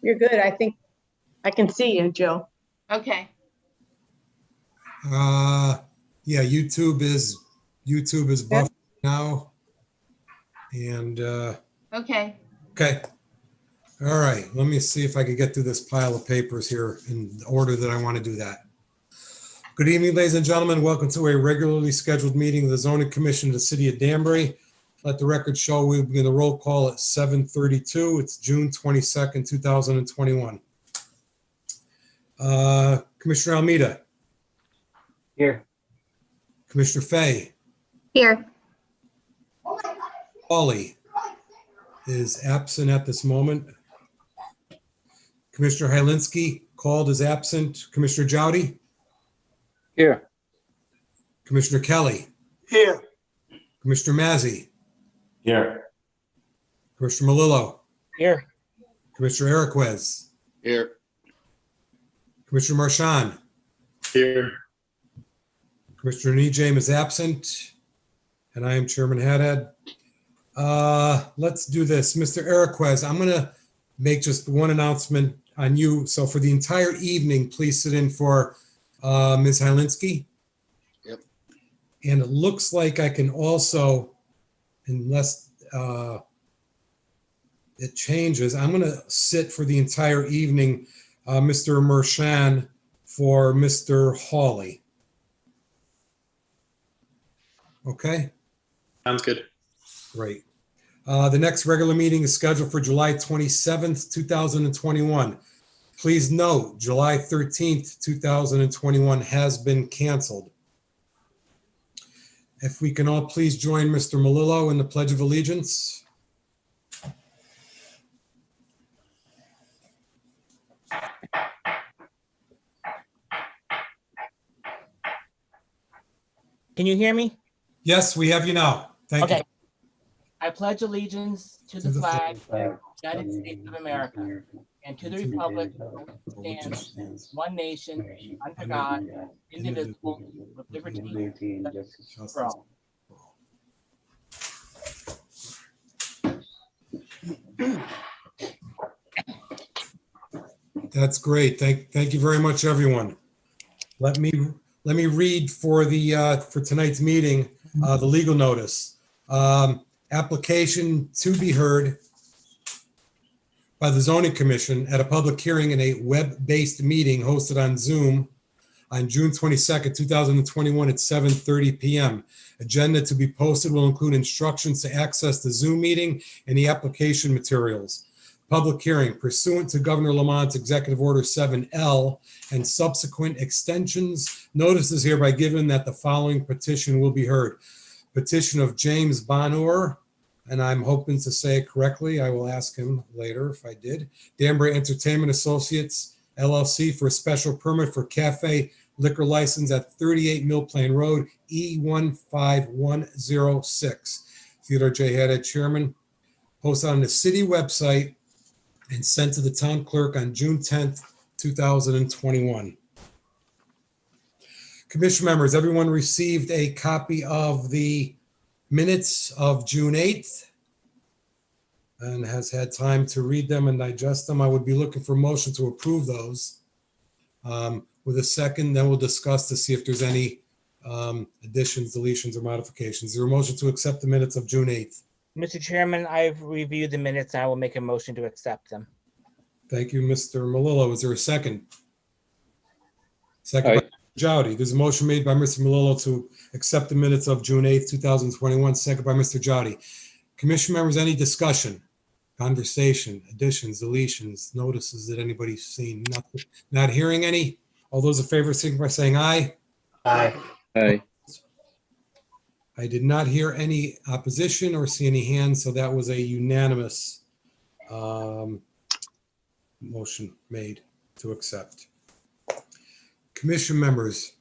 You're good. I think I can see you, Jill. Okay. Yeah, YouTube is buffering now. And Okay. okay. All right. Let me see if I can get through this pile of papers here in the order that I want to do that. Good evening, ladies and gentlemen. Welcome to a regularly scheduled meeting of the Zoning Commission of the City of Danbury. Let the record show we begin the roll call at 7:32. It's June 22nd, 2021. Commissioner Almeida. Here. Commissioner Fay. Here. Hawley is absent at this moment. Commissioner Hylinski called is absent. Commissioner Jowdy. Here. Commissioner Kelly. Here. Commissioner Mazzy. Here. Commissioner Malillo. Here. Commissioner Eriquez. Here. Commissioner Marchand. Here. Commissioner Nejam is absent. And I am Chairman Haddad. Let's do this. Mr. Eriquez, I'm going to make just one announcement on you. So for the entire evening, please sit in for Ms. Hylinski. Yep. And it looks like I can also, unless it changes, I'm going to sit for the entire evening, Mr. Marchand for Mr. Hawley. Okay? Sounds good. Great. The next regular meeting is scheduled for July 27th, 2021. Please note, July 13th, 2021 has been canceled. If we can all please join Mr. Malillo in the Pledge of Allegiance. Can you hear me? Yes, we have you now. Thank you. Okay. I pledge allegiance to the flag of the United States of America and to the republic that stands one nation under God, indivisible, with liberty and justice for all. That's great. Thank you very much, everyone. Let me read for tonight's meeting the legal notice. Application to be heard by the Zoning Commission at a public hearing in a web-based meeting hosted on Zoom on June 22nd, 2021 at 7:30 p.m. Agenda to be posted will include instructions to access the Zoom meeting and the application materials. Public hearing pursuant to Governor Lamont's Executive Order 7L and subsequent extensions. Notice is hereby given that the following petition will be heard. Petition of James Bonheur, and I'm hoping to say it correctly. I will ask him later if I did. Danbury Entertainment Associates, LLC, for a special permit for cafe liquor license at 38 Mill Plain Road, E15106. Theodore J. Haddad, Chairman. Posted on the city website and sent to the town clerk on June 10th, 2021. Commission members, everyone received a copy of the minutes of June 8th and has had time to read them and digest them. I would be looking for a motion to approve those. With a second, then we'll discuss to see if there's any additions, deletions, or modifications. Is there a motion to accept the minutes of June 8th? Mr. Chairman, I've reviewed the minutes. I will make a motion to accept them. Thank you, Mr. Malillo. Is there a second? Second by Mr. Jowdy. There's a motion made by Mr. Malillo to accept the minutes of June 8th, 2021, second by Mr. Jowdy. Commission members, any discussion, conversation, additions, deletions, notices that anybody's seen? Not hearing any? All those in favor, signify by saying aye. Aye. Aye. I did not hear any opposition or see any hands, so that was a unanimous motion made to accept. Commission members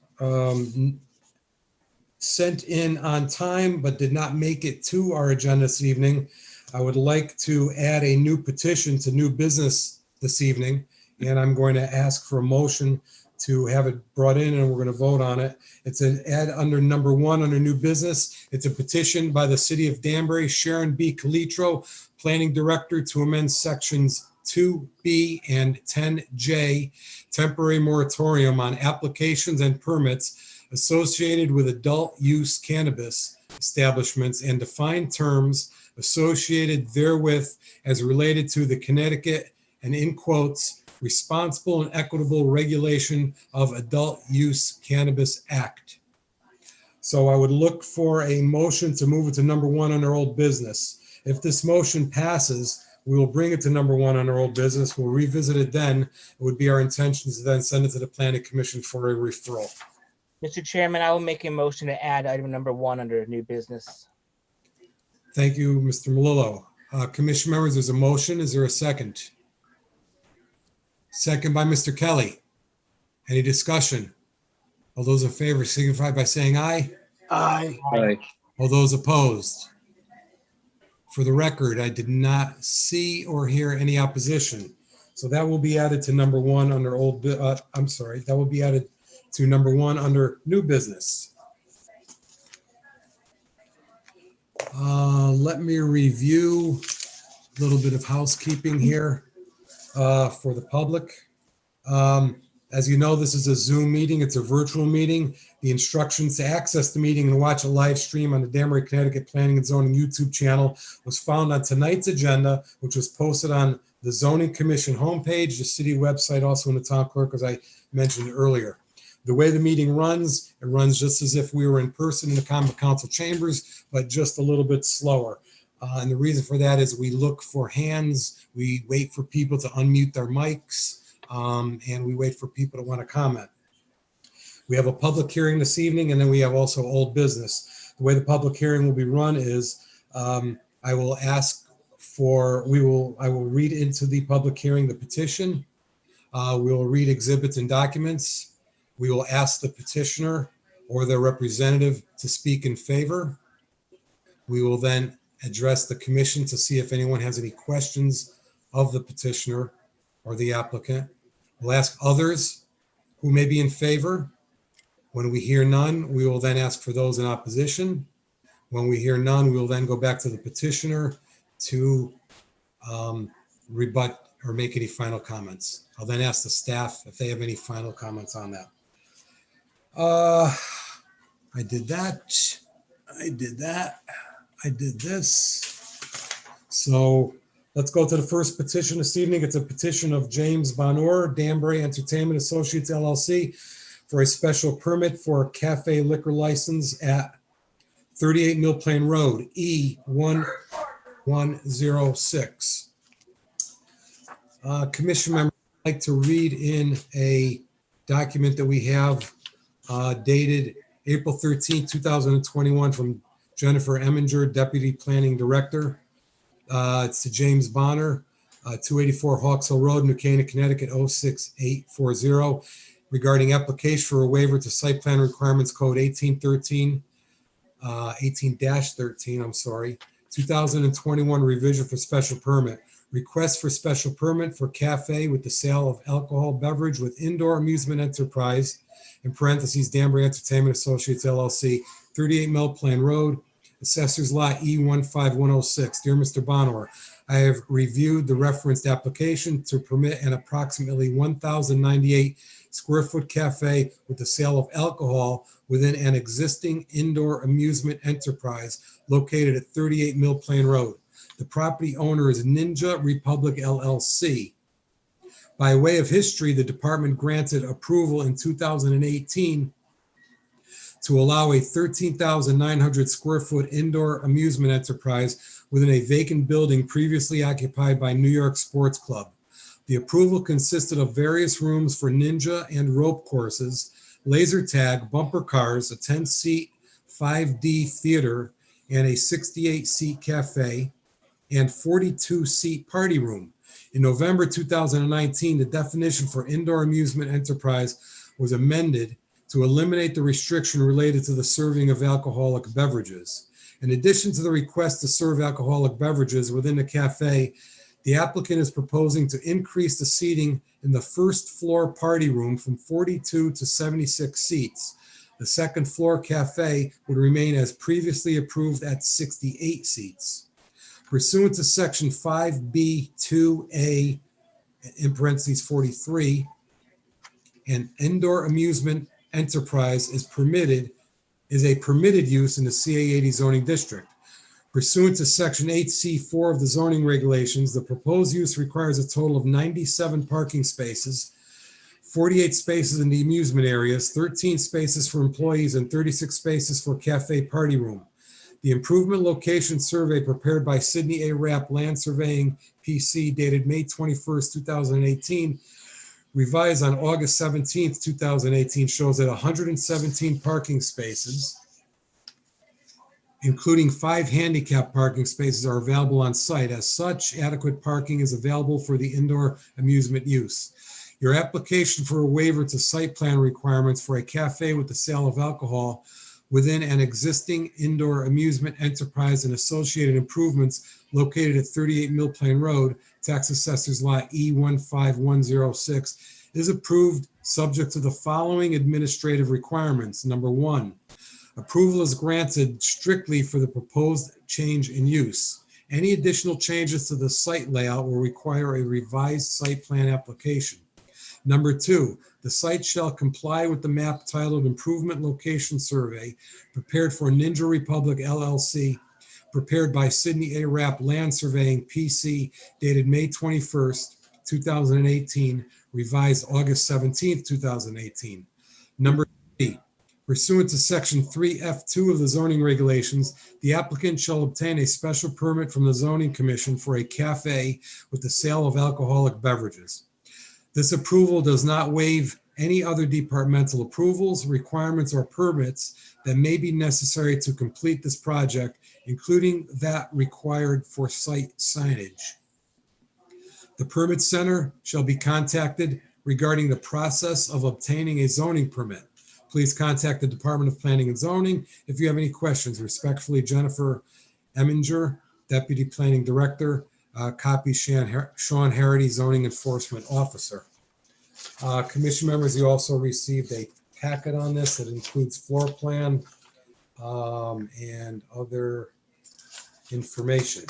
sent in on time but did not make it to our agenda this evening. I would like to add a new petition to new business this evening, and I'm going to ask for a motion to have it brought in, and we're going to vote on it. It's an add under number 1 under new business. It's a petition by the City of Danbury, Sharon B. Calitro, Planning Director, to amend sections 2B and 10J temporary moratorium on applications and permits associated with adult use cannabis establishments and define terms associated therewith as related to the Connecticut and in quotes, responsible and equitable regulation of adult use cannabis act. So I would look for a motion to move it to number 1 under old business. If this motion passes, we will bring it to number 1 under old business. We'll revisit it then. It would be our intention to then send it to the Planning Commission for a referral. Mr. Chairman, I will make a motion to add item number 1 under new business. Thank you, Mr. Melillo. Commission members, there's a motion. Is there a second? Second by Mr. Kelly. Any discussion? All those in favor signify by saying aye. Aye. All those opposed? For the record, I did not see or hear any opposition. So that will be added to number 1 under old, that will be added to number 1 under new business. Let me review a little bit of housekeeping here for the public. As you know, this is a Zoom meeting. It's a virtual meeting. The instructions to access the meeting and watch a live stream on the Danbury, Connecticut Planning and Zoning YouTube channel was found on tonight's agenda, which was posted on the Zoning Commission homepage, the city website, also in the town clerk, as I mentioned earlier. The way the meeting runs, it runs just as if we were in person in the Common Council chambers, but just a little bit slower. And the reason for that is we look for hands, we wait for people to unmute their mics, and we wait for people to want to comment. We have a public hearing this evening, and then we have also old business. The way the public hearing will be run is I will read into the public hearing the petition. We will read exhibits and documents. We will ask the petitioner or their representative to speak in favor. We will then address the commission to see if anyone has any questions of the petitioner or the applicant. We'll ask others who may be in favor. When we hear none, we will then ask for those in opposition. When we hear none, we will then go back to the petitioner to rebut or make any final comments. I'll then ask the staff if they have any final comments on that. I did that. I did that. I did this. So let's go to the first petition this evening. It's a petition of James Bonor, Danbury Entertainment Associates LLC, for a special permit for a cafe liquor license at 38 Mill Plain Road, E1106. Commission member, I'd like to read in a document that we have dated April 13, 2021 from Jennifer Eminger, Deputy Planning Director. It's to James Bonner, 284 Hawks Hill Road, New Canaan, Connecticut, 06840, regarding application for a waiver to site plan requirements code 18-13, 2021 revision for special permit. Request for special permit for cafe with the sale of alcohol beverage with indoor amusement enterprise, in parentheses, Danbury Entertainment Associates LLC, 38 Mill Plain Road, Assessor's Lot E15106. Dear Mr. Bonor, I have reviewed the referenced application to permit an approximately 1,098 square foot cafe with the sale of alcohol within an existing indoor amusement enterprise located at 38 Mill Plain Road. The property owner is Ninja Republic LLC. By way of history, the department granted approval in 2018 to allow a 13,900 square foot indoor amusement enterprise within a vacant building previously occupied by New York Sports Club. The approval consisted of various rooms for ninja and rope courses, laser tag, bumper cars, a 10-seat 5D theater, and a 68-seat cafe, and 42-seat party room. In November 2019, the definition for indoor amusement enterprise was amended to eliminate the restriction related to the serving of alcoholic beverages. In addition to the request to serve alcoholic beverages within the cafe, the applicant is proposing to increase the seating in the first floor party room from 42 to 76 seats. The second floor cafe would remain as previously approved at 68 seats. Pursuant to section 5B2A in parentheses 43, an indoor amusement enterprise is a permitted use in the CA 80 zoning district. Pursuant to section 8C4 of the zoning regulations, the proposed use requires a total of 97 parking spaces, 48 spaces in the amusement areas, 13 spaces for employees, and 36 spaces for cafe party room. The improvement location survey prepared by Sidney A. Rapp Land Surveying PC dated May 21st, 2018, revised on August 17th, 2018, shows that 117 parking spaces, including 5 handicap parking spaces, are available on site. As such, adequate parking is available for the indoor amusement use. Your application for a waiver to site plan requirements for a cafe with the sale of alcohol within an existing indoor amusement enterprise and associated improvements located at 38 Mill Plain Road, Tax Assessor's Lot E15106, is approved subject to the following administrative requirements. Number 1, approval is granted strictly for the proposed change in use. Any additional changes to the site layout will require a revised site plan application. Number 2, the site shall comply with the map titled Improvement Location Survey prepared for Ninja Republic LLC, prepared by Sidney A. Rapp Land Surveying PC dated May 21st, 2018, revised August 17th, 2018. Number 3, pursuant to section 3F2 of the zoning regulations, the applicant shall obtain a special permit from the zoning commission for a cafe with the sale of alcoholic beverages. This approval does not waive any other departmental approvals, requirements, or permits that may be necessary to complete this project, including that required for site signage. The permit center shall be contacted regarding the process of obtaining a zoning permit. Please contact the Department of Planning and Zoning if you have any questions. Respectfully, Jennifer Eminger, Deputy Planning Director. Copy Sean Harity, Zoning Enforcement Officer. Commission members, you also received a packet on this that includes floor plan and other information.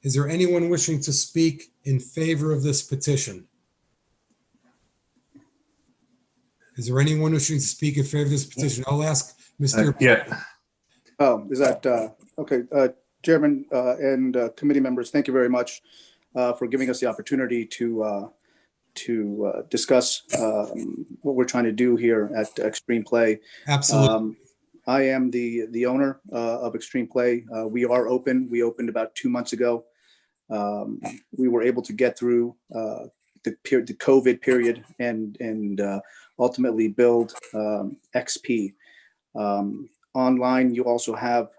Is there anyone wishing to speak in favor of this petition? Is there anyone wishing to speak in favor of this petition? I'll ask Mr. Yeah. Oh, is that, okay. Chairman and committee members, thank you very much for giving us the opportunity to discuss what we're trying to do here at Extreme Play. Absolutely. I am the owner of Extreme Play. We are open. We opened about 2 months ago. We were able to get through the COVID period and ultimately build XP. Online, you also have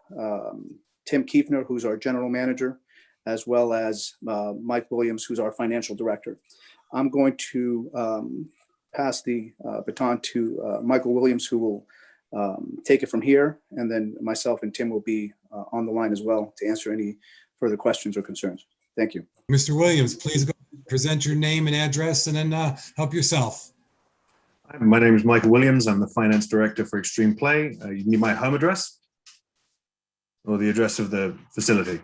Tim Kiefner, who's our general manager, as well as Mike Williams, who's our financial director. I'm going to pass the baton to Michael Williams, who will take it from here, and then myself and Tim will be on the line as well to answer any further questions or concerns. Thank you. Mr. Williams, please go present your name and address and then help yourself. My name is Michael Williams. I'm the finance director for Extreme Play. You need my home address or the address of the facility?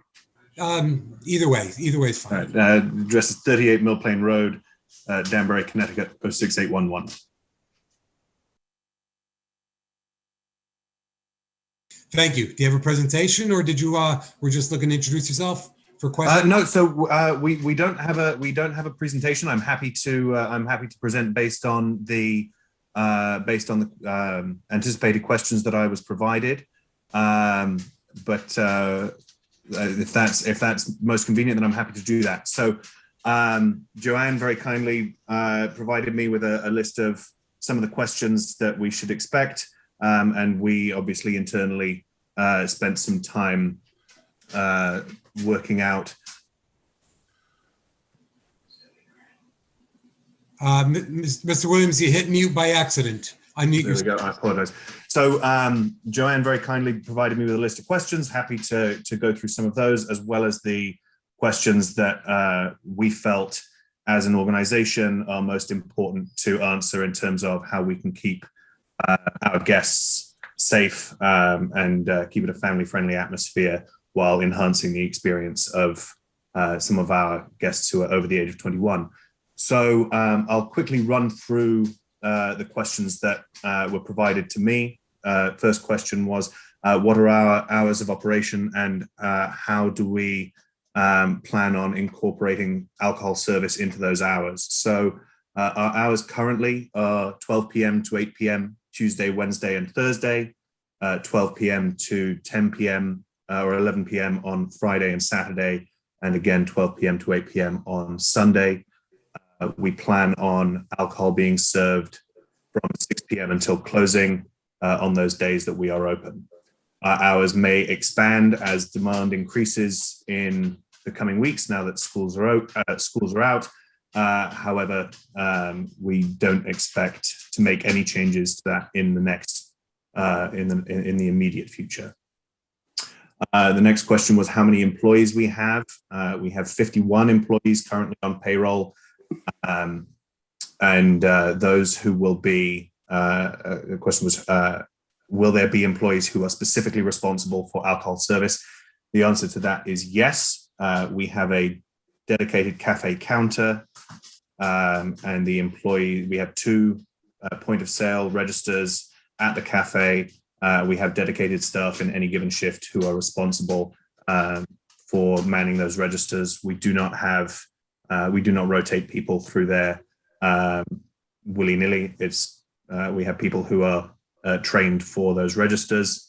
Either way is fine. Right. Address is 38 Mill Plain Road, Danbury, Connecticut, 06811. Thank you. Do you have a presentation, or did you were just looking to introduce yourself for questions? No, so we don't have a presentation. I'm happy to present based on the anticipated questions that I was provided. But if that's most convenient, then I'm happy to do that. So Joanne very kindly provided me with a list of some of the questions that we should expect. And we obviously internally spent some time working out. Mr. Williams, you hit mute by accident. Unmute There we go. I apologize. So Joanne very kindly provided me with a list of questions. Happy to go through some of those, as well as the questions that we felt as an organization are most important to answer in terms of how we can keep our guests safe and keep it a family-friendly atmosphere while enhancing the experience of some of our guests who are over the age of 21. So I'll quickly run through the questions that were provided to me. First question was, what are our hours of operation, and how do we plan on incorporating alcohol service into those hours? So our hours currently are 12 p.m. to 8 p.m. Tuesday, Wednesday, and Thursday, 12 p.m. to 10 p.m. Or 11 p.m. on Friday and Saturday, and again 12 p.m. to 8 p.m. on Sunday. We plan on alcohol being served from 6 p.m. until closing on those days that we are open. Our hours may expand as demand increases in the coming weeks now that schools are out. However, we don't expect to make any changes to that in the next in the immediate future. The next question was how many employees we have. We have 51 employees currently on payroll, and those who will be, the question was, will there be employees who are specifically responsible for alcohol service? The answer to that is yes. We have a dedicated cafe counter, and we have 2 point of sale registers at the cafe. We have dedicated staff in any given shift who are responsible for manning those registers. We do not rotate people through there willy-nilly. We have people who are trained for those registers.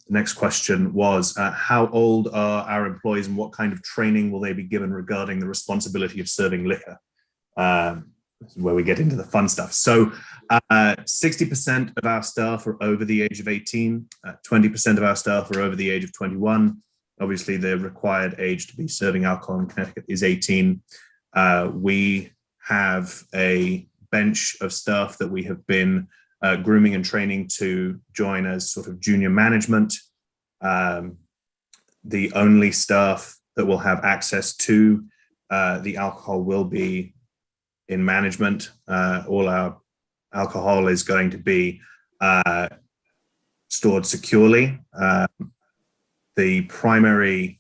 Next question was, how old are our employees and what kind of training will they be given regarding the responsibility of serving liquor? This is where we get into the fun stuff. So 60% of our staff are over the age of 18, 20% of our staff are over the age of 21. Obviously, the required age to be serving alcohol in Connecticut is 18. We have a bench of staff that we have been grooming and training to join as sort of junior management. The only staff that will have access to the alcohol will be in management. All our alcohol is going to be stored securely. The primary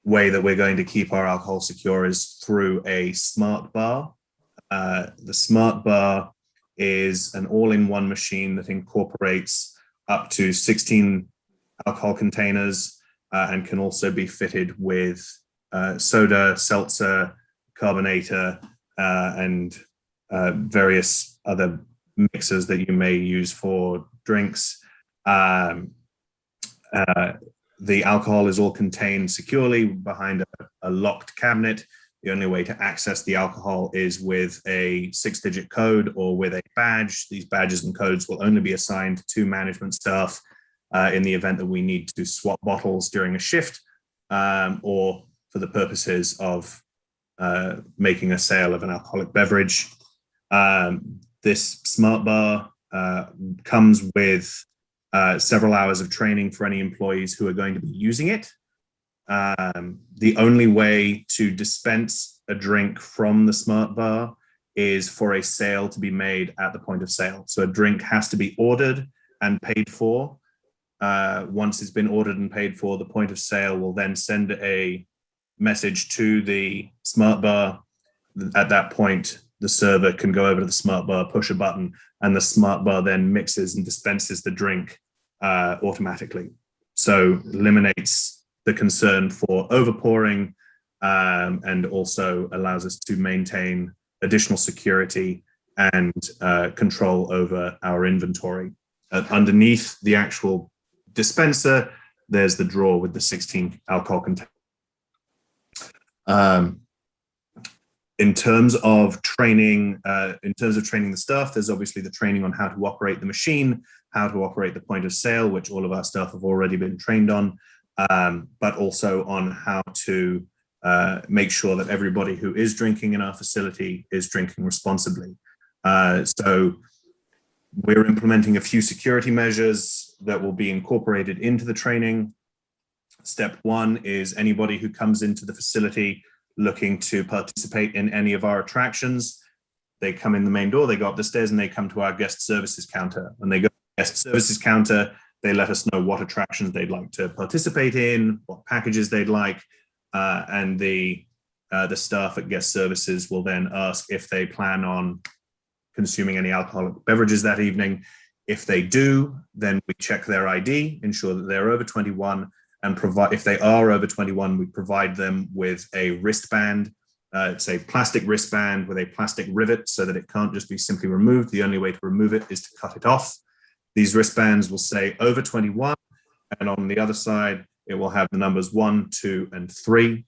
way that we're going to keep our alcohol secure is through a smart bar. The smart bar is an all-in-one machine that incorporates up to 16 alcohol containers and can also be fitted with soda, seltzer, carbonator, and various other mixers that you may use for drinks. The alcohol is all contained securely behind a locked cabinet. The only way to access the alcohol is with a 6-digit code or with a badge. These badges and codes will only be assigned to management staff in the event that we need to swap bottles during a shift or for the purposes of making a sale of an alcoholic beverage. This smart bar comes with several hours of training for any employees who are going to be using it. The only way to dispense a drink from the smart bar is for a sale to be made at the point of sale. So a drink has to be ordered and paid for. Once it's been ordered and paid for, the point of sale will then send a message to the smart bar. At that point, the server can go over to the smart bar, push a button, and the smart bar then mixes and dispenses the drink automatically. So eliminates the concern for overpouring and also allows us to maintain additional security and control over our inventory. Underneath the actual dispenser, there's the drawer with the 16 alcohol containers. In terms of training the staff, there's obviously the training on how to operate the machine, how to operate the point of sale, which all of our staff have already been trained on, but also on how to make sure that everybody who is drinking in our facility is drinking responsibly. So we're implementing a few security measures that will be incorporated into the training. Step 1 is anybody who comes into the facility looking to participate in any of our attractions, they come in the main door, they go up the stairs, and they come to our guest services counter. When they go to the guest services counter, they let us know what attractions they'd like to participate in, what packages they'd like. and the staff at guest services will then ask if they plan on consuming any alcoholic beverages that evening. If they do, then we check their ID, ensure that they're over 21, and provide, if they are over 21, we provide them with a wristband. It's a plastic wristband with a plastic rivet so that it can't just be simply removed. The only way to remove it is to cut it off. These wristbands will say over 21, and on the other side, it will have the numbers 1, 2, and 3.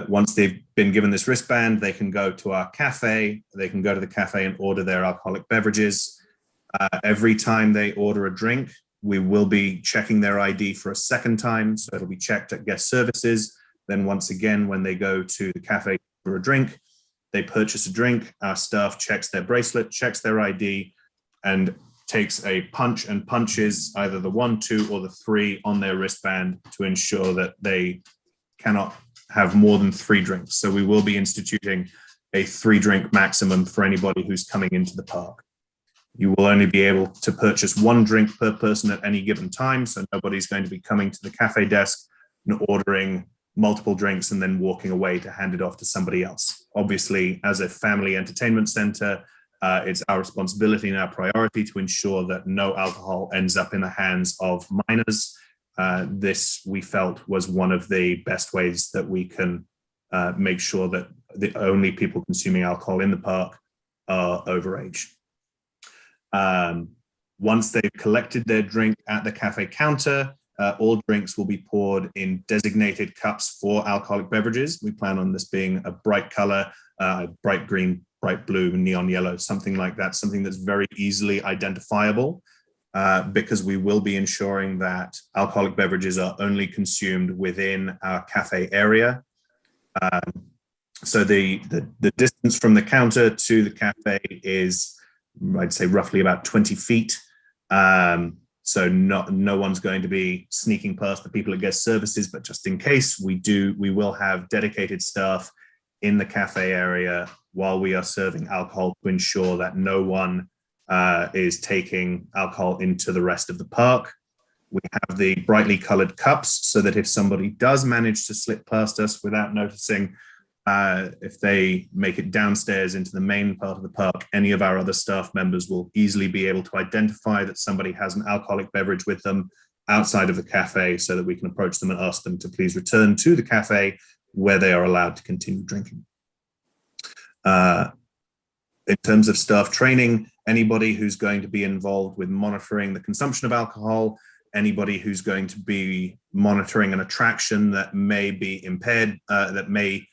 Once they've been given this wristband, they can go to our cafe. They can go to the cafe and order their alcoholic beverages. Every time they order a drink, we will be checking their ID for a second time. So it'll be checked at guest services. Then once again, when they go to the cafe for a drink, they purchase a drink. Our staff checks their bracelet, checks their ID, and takes a punch and punches either the 1, 2, or the 3 on their wristband to ensure that they cannot have more than 3 drinks. So we will be instituting a 3-drink maximum for anybody who's coming into the park. You will only be able to purchase 1 drink per person at any given time. So nobody's going to be coming to the cafe desk and ordering multiple drinks and then walking away to hand it off to somebody else. Obviously, as a family entertainment center, it's our responsibility and our priority to ensure that no alcohol ends up in the hands of minors. This, we felt, was one of the best ways that we can make sure that the only people consuming alcohol in the park are overage. Once they've collected their drink at the cafe counter, all drinks will be poured in designated cups for alcoholic beverages. We plan on this being a bright color, bright green, bright blue, neon yellow, something like that, something that's very easily identifiable, because we will be ensuring that alcoholic beverages are only consumed within our cafe area. So the distance from the counter to the cafe is, I'd say, roughly about 20 feet. So no one's going to be sneaking past the people at guest services, but just in case we will have dedicated staff in the cafe area while we are serving alcohol to ensure that no one is taking alcohol into the rest of the park. We have the brightly colored cups so that if somebody does manage to slip past us without noticing, if they make it downstairs into the main part of the park, any of our other staff members will easily be able to identify that somebody has an alcoholic beverage with them outside of the cafe so that we can approach them and ask them to please return to the cafe where they are allowed to continue drinking. In terms of staff training, anybody who's going to be involved with monitoring the consumption of alcohol, anybody who's going to be monitoring an attraction that may be impaired, that may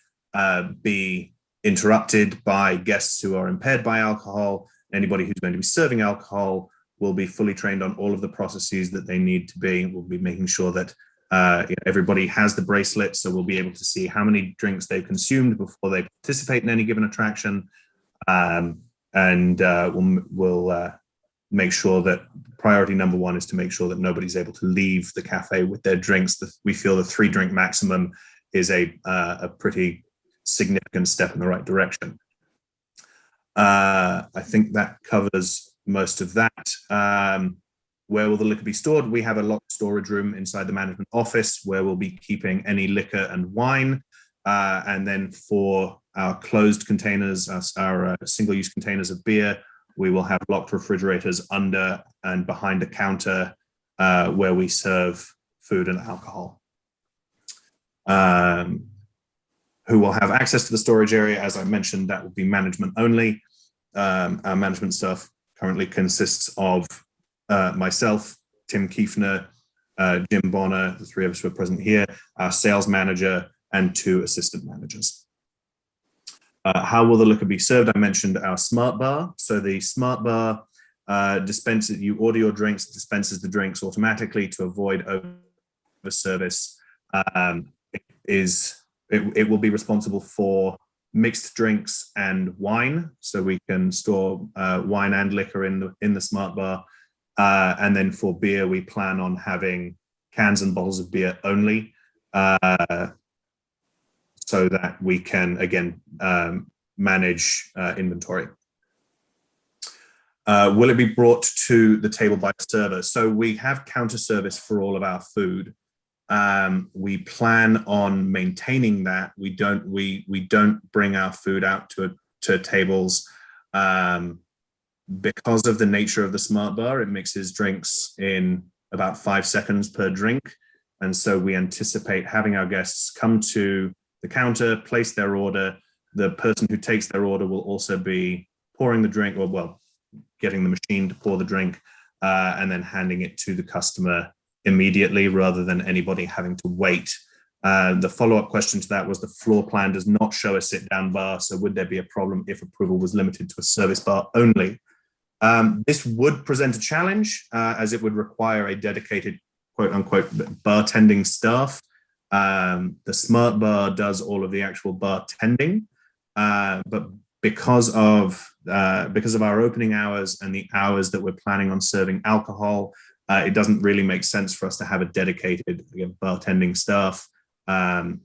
be interrupted by guests who are impaired by alcohol, anybody who's going to be serving alcohol will be fully trained on all of the processes that they need to be. We'll be making sure that everybody has the bracelet, so we'll be able to see how many drinks they've consumed before they participate in any given attraction. We'll make sure that priority number 1 is to make sure that nobody's able to leave the cafe with their drinks. We feel the 3-drink maximum is a pretty significant step in the right direction. I think that covers most of that. Where will the liquor be stored? We have a locked storage room inside the management office where we'll be keeping any liquor and wine. And then for our closed containers, our single-use containers of beer, we will have locked refrigerators under and behind the counter where we serve food and alcohol. Who will have access to the storage area? As I mentioned, that will be management only. Our management staff currently consists of myself, Tim Kiefner, Jim Bonner, the 3 of us who are present here, our sales manager, and 2 assistant managers. How will the liquor be served? I mentioned our smart bar. So the smart bar dispenses, you order your drinks, dispenses the drinks automatically to avoid over service. It will be responsible for mixed drinks and wine, so we can store wine and liquor in the smart bar. And then for beer, we plan on having cans and bottles of beer only, so that we can again manage inventory. Will it be brought to the table by a server? So we have counter service for all of our food. We plan on maintaining that. We don't bring our food out to tables because of the nature of the smart bar. It mixes drinks in about 5 seconds per drink. And so we anticipate having our guests come to the counter, place their order. The person who takes their order will also be pouring the drink, or well, getting the machine to pour the drink, and then handing it to the customer immediately rather than anybody having to wait. The follow-up question to that was, the floor plan does not show a sit-down bar, so would there be a problem if approval was limited to a service bar only? This would present a challenge, as it would require a dedicated quote-unquote bartending staff. The smart bar does all of the actual bartending, but because of our opening hours and the hours that we're planning on serving alcohol, it doesn't really make sense for us to have a dedicated bartending staff.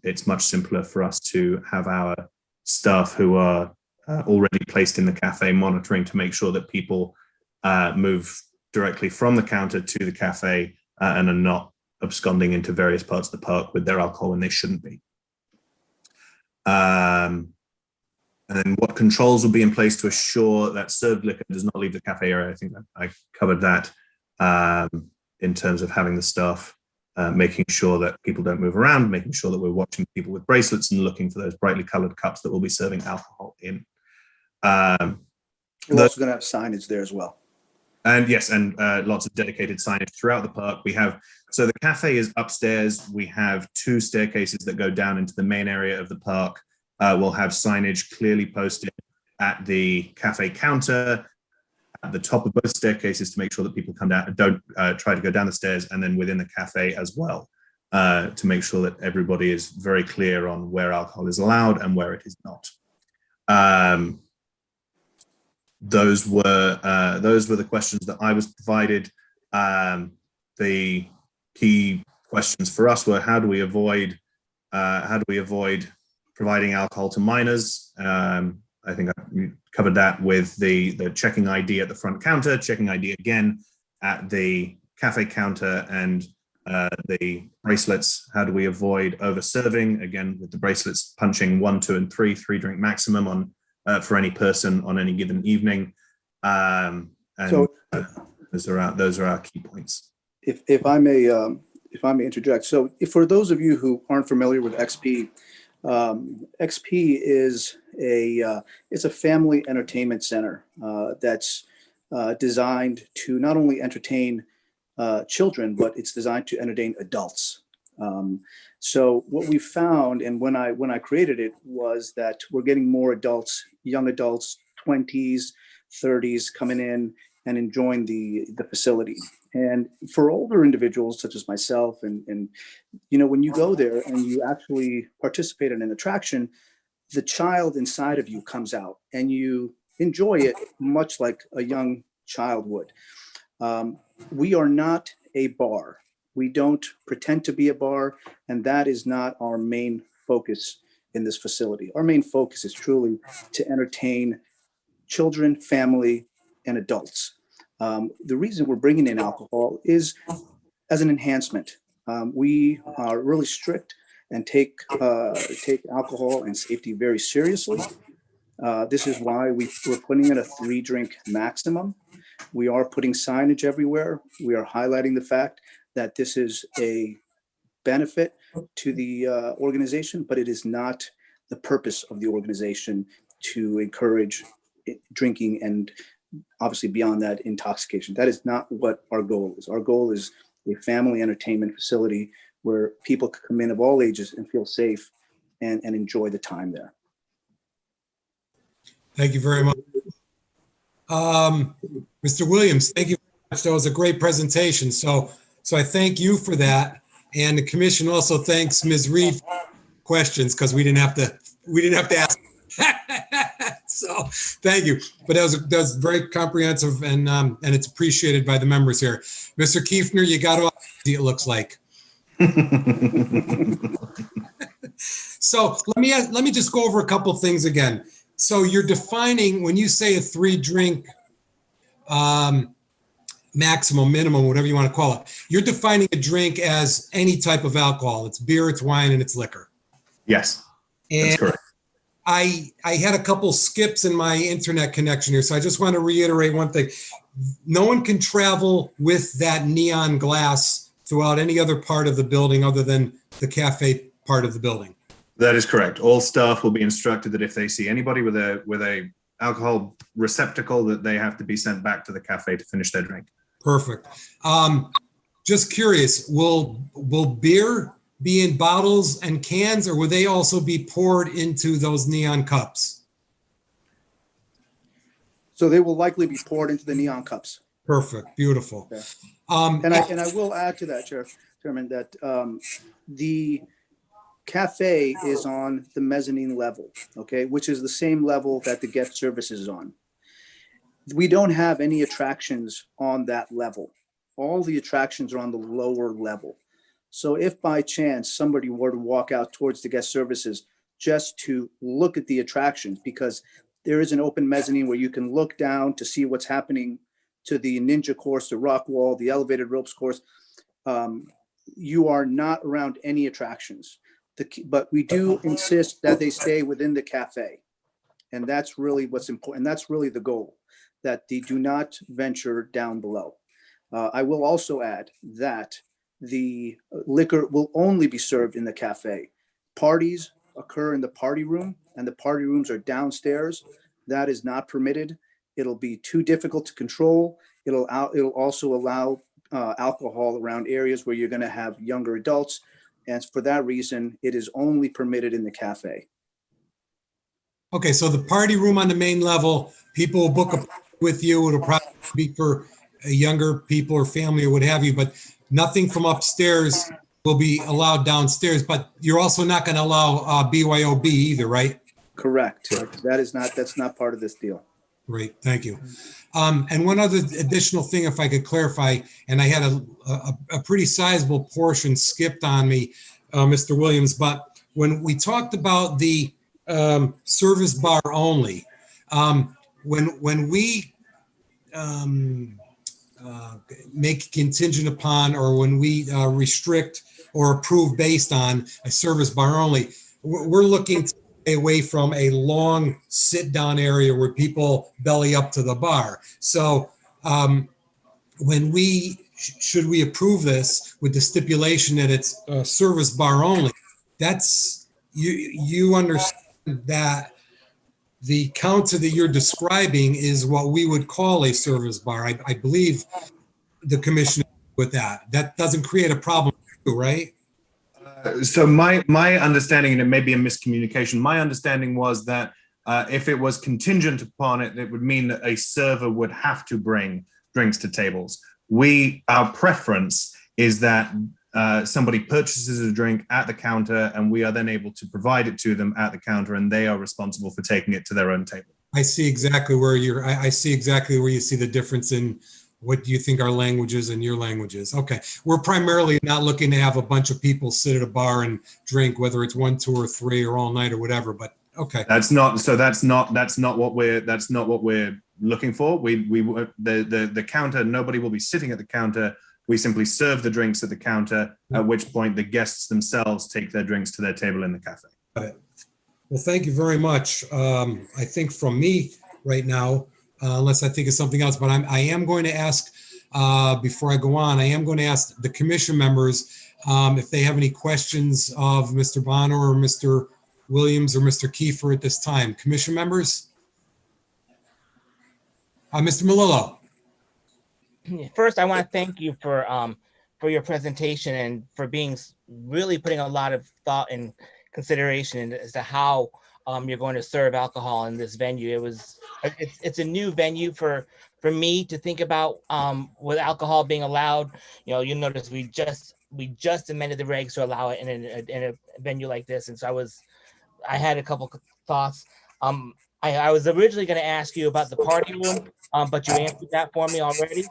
It's much simpler for us to have our staff who are already placed in the cafe monitoring to make sure that people move directly from the counter to the cafe and are not absconding into various parts of the park with their alcohol when they shouldn't be. And then what controls will be in place to assure that served liquor does not leave the cafe area? I think I covered that in terms of having the staff making sure that people don't move around, making sure that we're watching people with bracelets and looking for those brightly colored cups that we'll be serving alcohol in. We're also going to have signage there as well. And yes, and lots of dedicated signage throughout the park. So the cafe is upstairs. We have 2 staircases that go down into the main area of the park. We'll have signage clearly posted at the cafe counter, at the top of both staircases, to make sure that people come down and don't try to go down the stairs, and then within the cafe as well, to make sure that everybody is very clear on where alcohol is allowed and where it is not. Those were the questions that I was provided. The key questions for us were, how do we avoid providing alcohol to minors? I think I covered that with the checking ID at the front counter, checking ID again at the cafe counter, and the bracelets. How do we avoid over serving? Again, with the bracelets punching 1, 2, and 3 drink maximum on for any person on any given evening. And So those are our key points. if I may interject. So for those of you who aren't familiar with XP, XP is it's a family entertainment center that's designed to not only entertain children, but it's designed to entertain adults. So what we found, and when I created it, was that we're getting more adults, young adults, 20s, 30s, coming in and enjoying the facility. And for older individuals such as myself, and you know, when you go there and you actually participate in an attraction, the child inside of you comes out and you enjoy it much like a young child would. We are not a bar. We don't pretend to be a bar, and that is not our main focus in this facility. Our main focus is truly to entertain children, family, and adults. The reason we're bringing in alcohol is as an enhancement. We are really strict and take alcohol and safety very seriously. This is why we're putting in a 3 drink maximum. We are putting signage everywhere. We are highlighting the fact that this is a benefit to the organization, but it is not the purpose of the organization to encourage drinking and obviously beyond that, intoxication. That is not what our goal is. Our goal is a family entertainment facility where people can come in of all ages and feel safe and enjoy the time there. Thank you very much. Mr. Williams, thank you very much. That was a great presentation. So I thank you for that. And the commission also thanks Ms. Reed for questions, because we didn't have to ask. So thank you. But that was very comprehensive, and it's appreciated by the members here. Mr. Kiefner, you got off, it looks like. So let me just go over a couple things again. So you're defining, when you say a 3 drink maximum, minimum, whatever you want to call it. You're defining a drink as any type of alcohol. It's beer, it's wine, and it's liquor. Yes, that's And correct. I had a couple skips in my internet connection here, so I just want to reiterate one thing. No one can travel with that neon glass throughout any other part of the building other than the cafe part of the building. That is correct. All staff will be instructed that if they see anybody with a alcohol receptacle, that they have to be sent back to the cafe to finish their drink. Perfect. Just curious, will beer be in bottles and cans, or will they also be poured into those neon cups? So they will likely be poured into the neon cups. Perfect. Beautiful. Okay. And I will add to that, Chairman, that the cafe is on the mezzanine level, okay, which is the same level that the guest service is on. We don't have any attractions on that level. All the attractions are on the lower level. So if by chance somebody were to walk out towards the guest services just to look at the attractions, because there is an open mezzanine where you can look down to see what's happening to the ninja course, the rock wall, the elevated ropes course, you are not around any attractions. But we do insist that they stay within the cafe. And that's really what's important. That's really the goal, that they do not venture down below. I will also add that the liquor will only be served in the cafe. Parties occur in the party room, and the party rooms are downstairs. That is not permitted. It'll be too difficult to control. It'll also allow alcohol around areas where you're going to have younger adults. And for that reason, it is only permitted in the cafe. Okay, so the party room on the main level, people will book a party with you. It'll probably be for younger people or family or what have you, but nothing from upstairs will be allowed downstairs. But you're also not going to allow BYOB either, right? Correct. That's not part of this deal. Great, thank you. And one other additional thing, if I could clarify, and I had a pretty sizable portion skipped on me, Mr. Williams, but when we talked about the service bar only, when we make contingent upon, or when we restrict or approve based on a service bar only, we're looking to stay away from a long sit down area where people belly up to the bar. So when should we approve this with the stipulation that it's a service bar only, that's, you understand that the counter that you're describing is what we would call a service bar. I believe the commission with that. That doesn't create a problem, right? So my understanding, and it may be a miscommunication, my understanding was that if it was contingent upon it, it would mean that a server would have to bring drinks to tables. Our preference is that somebody purchases a drink at the counter, and we are then able to provide it to them at the counter, and they are responsible for taking it to their own table. I see exactly where I see exactly where you see the difference in what you think our language is and your language is. Okay, we're primarily not looking to have a bunch of people sit at a bar and drink, whether it's 1, 2, or 3, or all night or whatever. But okay, that's not what we're looking for. The counter, nobody will be sitting at the counter. We simply serve the drinks at the counter, at which point the guests themselves take their drinks to their table in the cafe. Got it. Well, thank you very much. I think from me right now, unless I think of something else, but I am going to ask, before I go on, I am going to ask the commission members if they have any questions of Mr. Bonner or Mr. Williams or Mr. Kiefer at this time. Commission members? Mr. Melillo. First, I want to thank you for your presentation and for really putting a lot of thought and consideration as to how you're going to serve alcohol in this venue. It's a new venue for me to think about with alcohol being allowed. You notice we just amended the regs to allow it in a venue like this, and so I had a couple thoughts. I was originally going to ask you about the party room, but you answered that for me already.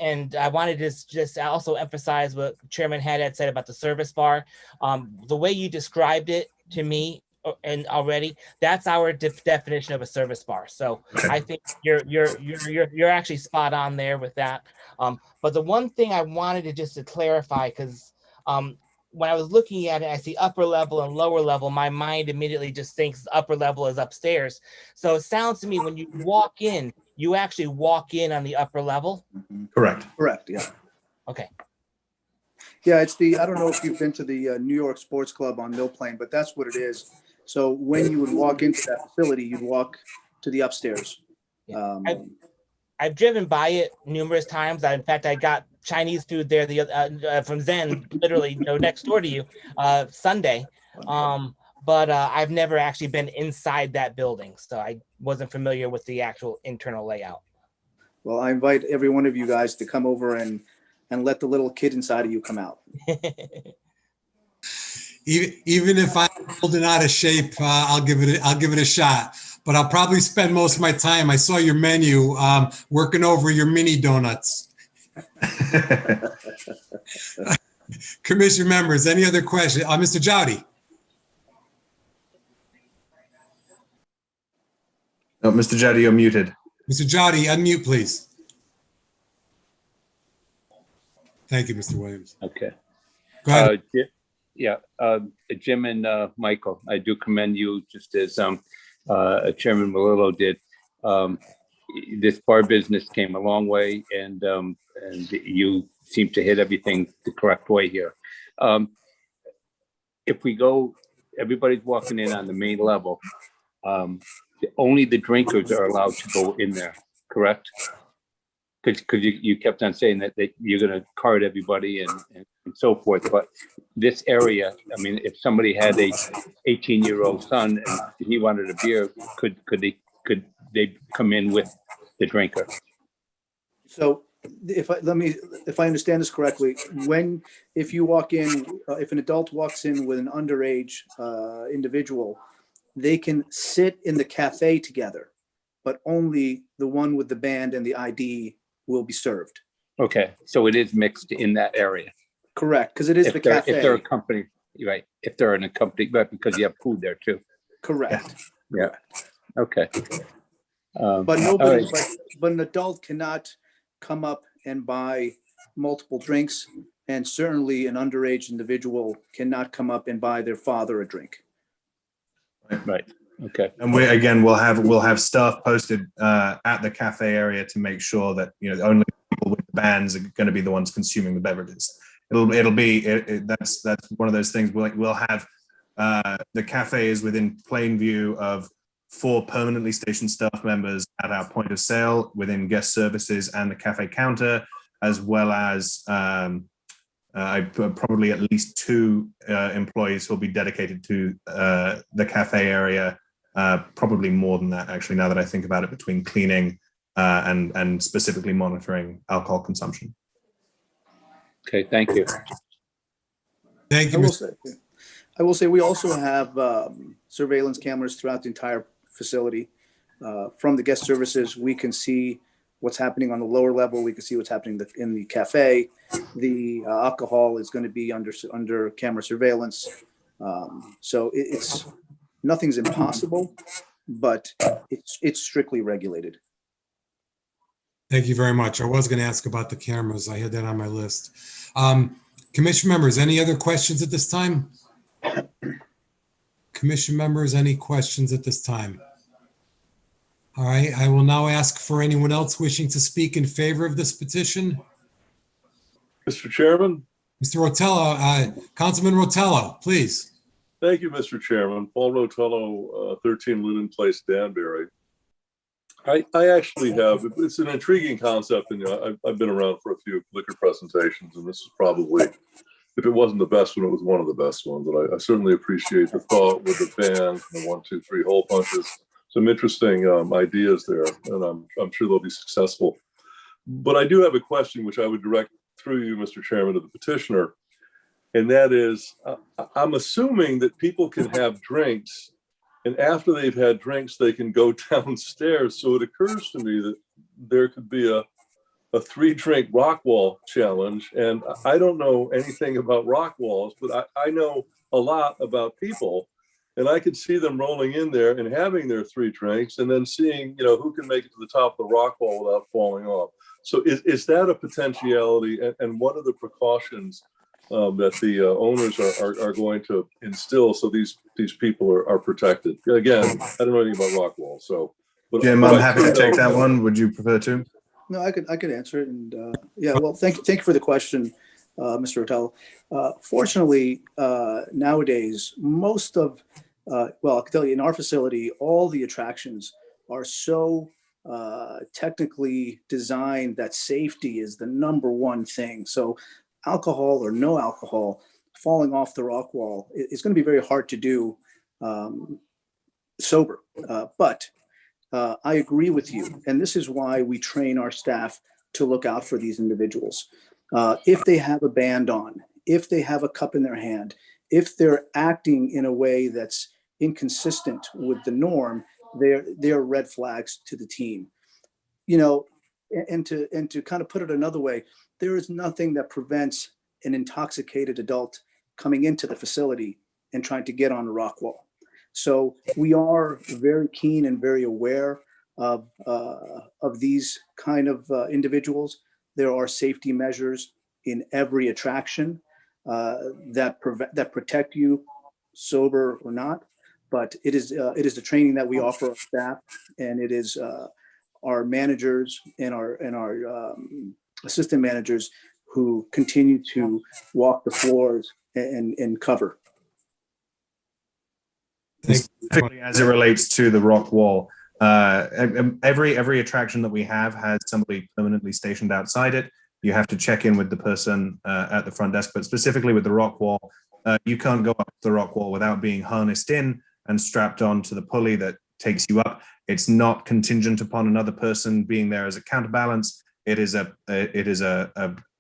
And I wanted to just also emphasize what Chairman Haddad said about the service bar. The way you described it to me and already, that's our definition of a service bar. So Okay. I think you're actually spot on there with that. But the one thing I wanted to just to clarify, because when I was looking at it, I see upper level and lower level. My mind immediately just thinks upper level is upstairs. So it sounds to me when you walk in, you actually walk in on the upper level. Correct. Correct, yeah. Okay. Yeah, it's the, I don't know if you've been to the New York Sports Club on Mill Plain, but that's what it is. So when you would walk into that facility, you'd walk to the upstairs. Yeah. I've driven by it numerous times. In fact, I got Chinese food there from Zen, literally next door to you, Sunday. But I've never actually been inside that building, so I wasn't familiar with the actual internal layout. Well, I invite every one of you guys to come over and let the little kid inside of you come out. Even if I'm old and out of shape, I'll give it a shot. But I'll probably spend most of my time. I saw your menu, working over your mini donuts. Commission members, any other questions? Mr. Jowdy. No, Mr. Jowdy, you're muted. Mr. Jowdy, unmute, please. Thank you, Mr. Williams. Okay. Go ahead. Jim and Michael, I do commend you, just as Chairman Malillo did. This bar business came a long way, and you seem to hit everything the correct way here. If we go, everybody's walking in on the main level. Only the drinkers are allowed to go in there, correct? Because you kept on saying that you're going to card everybody and so forth. But this area, I mean, if somebody had a 18-year-old son and he wanted a beer, could they come in with the drinker? So if I understand this correctly, if you walk in, if an adult walks in with an underage individual, they can sit in the cafe together, but only the one with the band and the ID will be served. Okay, so it is mixed in that area. Correct, because it is the cafe. If they're a company, right? If they're in a company, right? Because you have food there too. Correct. Yeah. Okay. But nobody, all right. but an adult cannot come up and buy multiple drinks, and certainly an underage individual cannot come up and buy their father a drink. Right. Okay. And we'll have staff posted at the cafe area to make sure that only people with the bands are going to be the ones consuming the beverages. That's one of those things. We'll have the cafe is within plain view of 4 permanently stationed staff members at our point of sale, within guest services and the cafe counter, as well as probably at least 2 employees who'll be dedicated to the cafe area. Probably more than that, actually, now that I think about it, between cleaning and specifically monitoring alcohol consumption. Okay, thank you. Thank you, I will say we also have surveillance cameras throughout the entire facility. From the guest services, we can see what's happening on the lower level. We can see what's happening in the cafe. The alcohol is going to be under camera surveillance. So it's nothing's impossible, but it's strictly regulated. Thank you very much. I was going to ask about the cameras. I had that on my list. Commission members, any other questions at this time? Commission members, any questions at this time? All right, I will now ask for anyone else wishing to speak in favor of this petition. Mr. Chairman. Mr. Rotello, Councilman Rotello, please. Thank you, Mr. Chairman. Paul Rotello, 13 Linden Place, Danbury. I actually have, it's an intriguing concept, and I've been around for a few liquor presentations, and this is probably, if it wasn't the best one, it was one of the best ones. And I certainly appreciate the thought with the band, the 1, 2, 3 hole punches. Some interesting ideas there, and I'm sure they'll be successful. But I do have a question which I would direct through you, Mr. Chairman, to the petitioner, and that is, I'm assuming that people can have drinks, and after they've had drinks, they can go downstairs. So it occurs to me that there could be a 3-drink rock wall challenge, and I don't know anything about rock walls, but I know a lot about people. And I could see them rolling in there and having their 3 drinks and then seeing, who can make it to the top of the rock wall without falling off. So is that a potentiality? And what are the precautions that the owners are going to instill so these people are protected? Again, I don't know anything about rock walls, so. But, Jim, but I'm I happy do to take know- that one. Would you prefer to? No, I could answer it. And yeah, well, thank you for the question, Mr. Otello. Fortunately, nowadays, most of, well, I can tell you in our facility, all the attractions are so technically designed that safety is the number one thing. So alcohol or no alcohol, falling off the rock wall is going to be very hard to do sober. But I agree with you. And this is why we train our staff to look out for these individuals. If they have a band on, if they have a cup in their hand, if they're acting in a way that's inconsistent with the norm, they're red flags to the team. And to kind of put it another way, there is nothing that prevents an intoxicated adult coming into the facility and trying to get on a rock wall. So we are very keen and very aware of these kind of individuals. There are safety measures in every attraction that protect you, sober or not. But it is the training that we offer our staff, and it is our managers and our assistant managers who continue to walk the floors and cover. Specifically as it relates to the rock wall, every attraction that we have has somebody permanently stationed outside it. You have to check in with the person at the front desk, but specifically with the rock wall, you can't go up the rock wall without being harnessed in and strapped onto the pulley that takes you up. It's not contingent upon another person being there as a counterbalance. It is a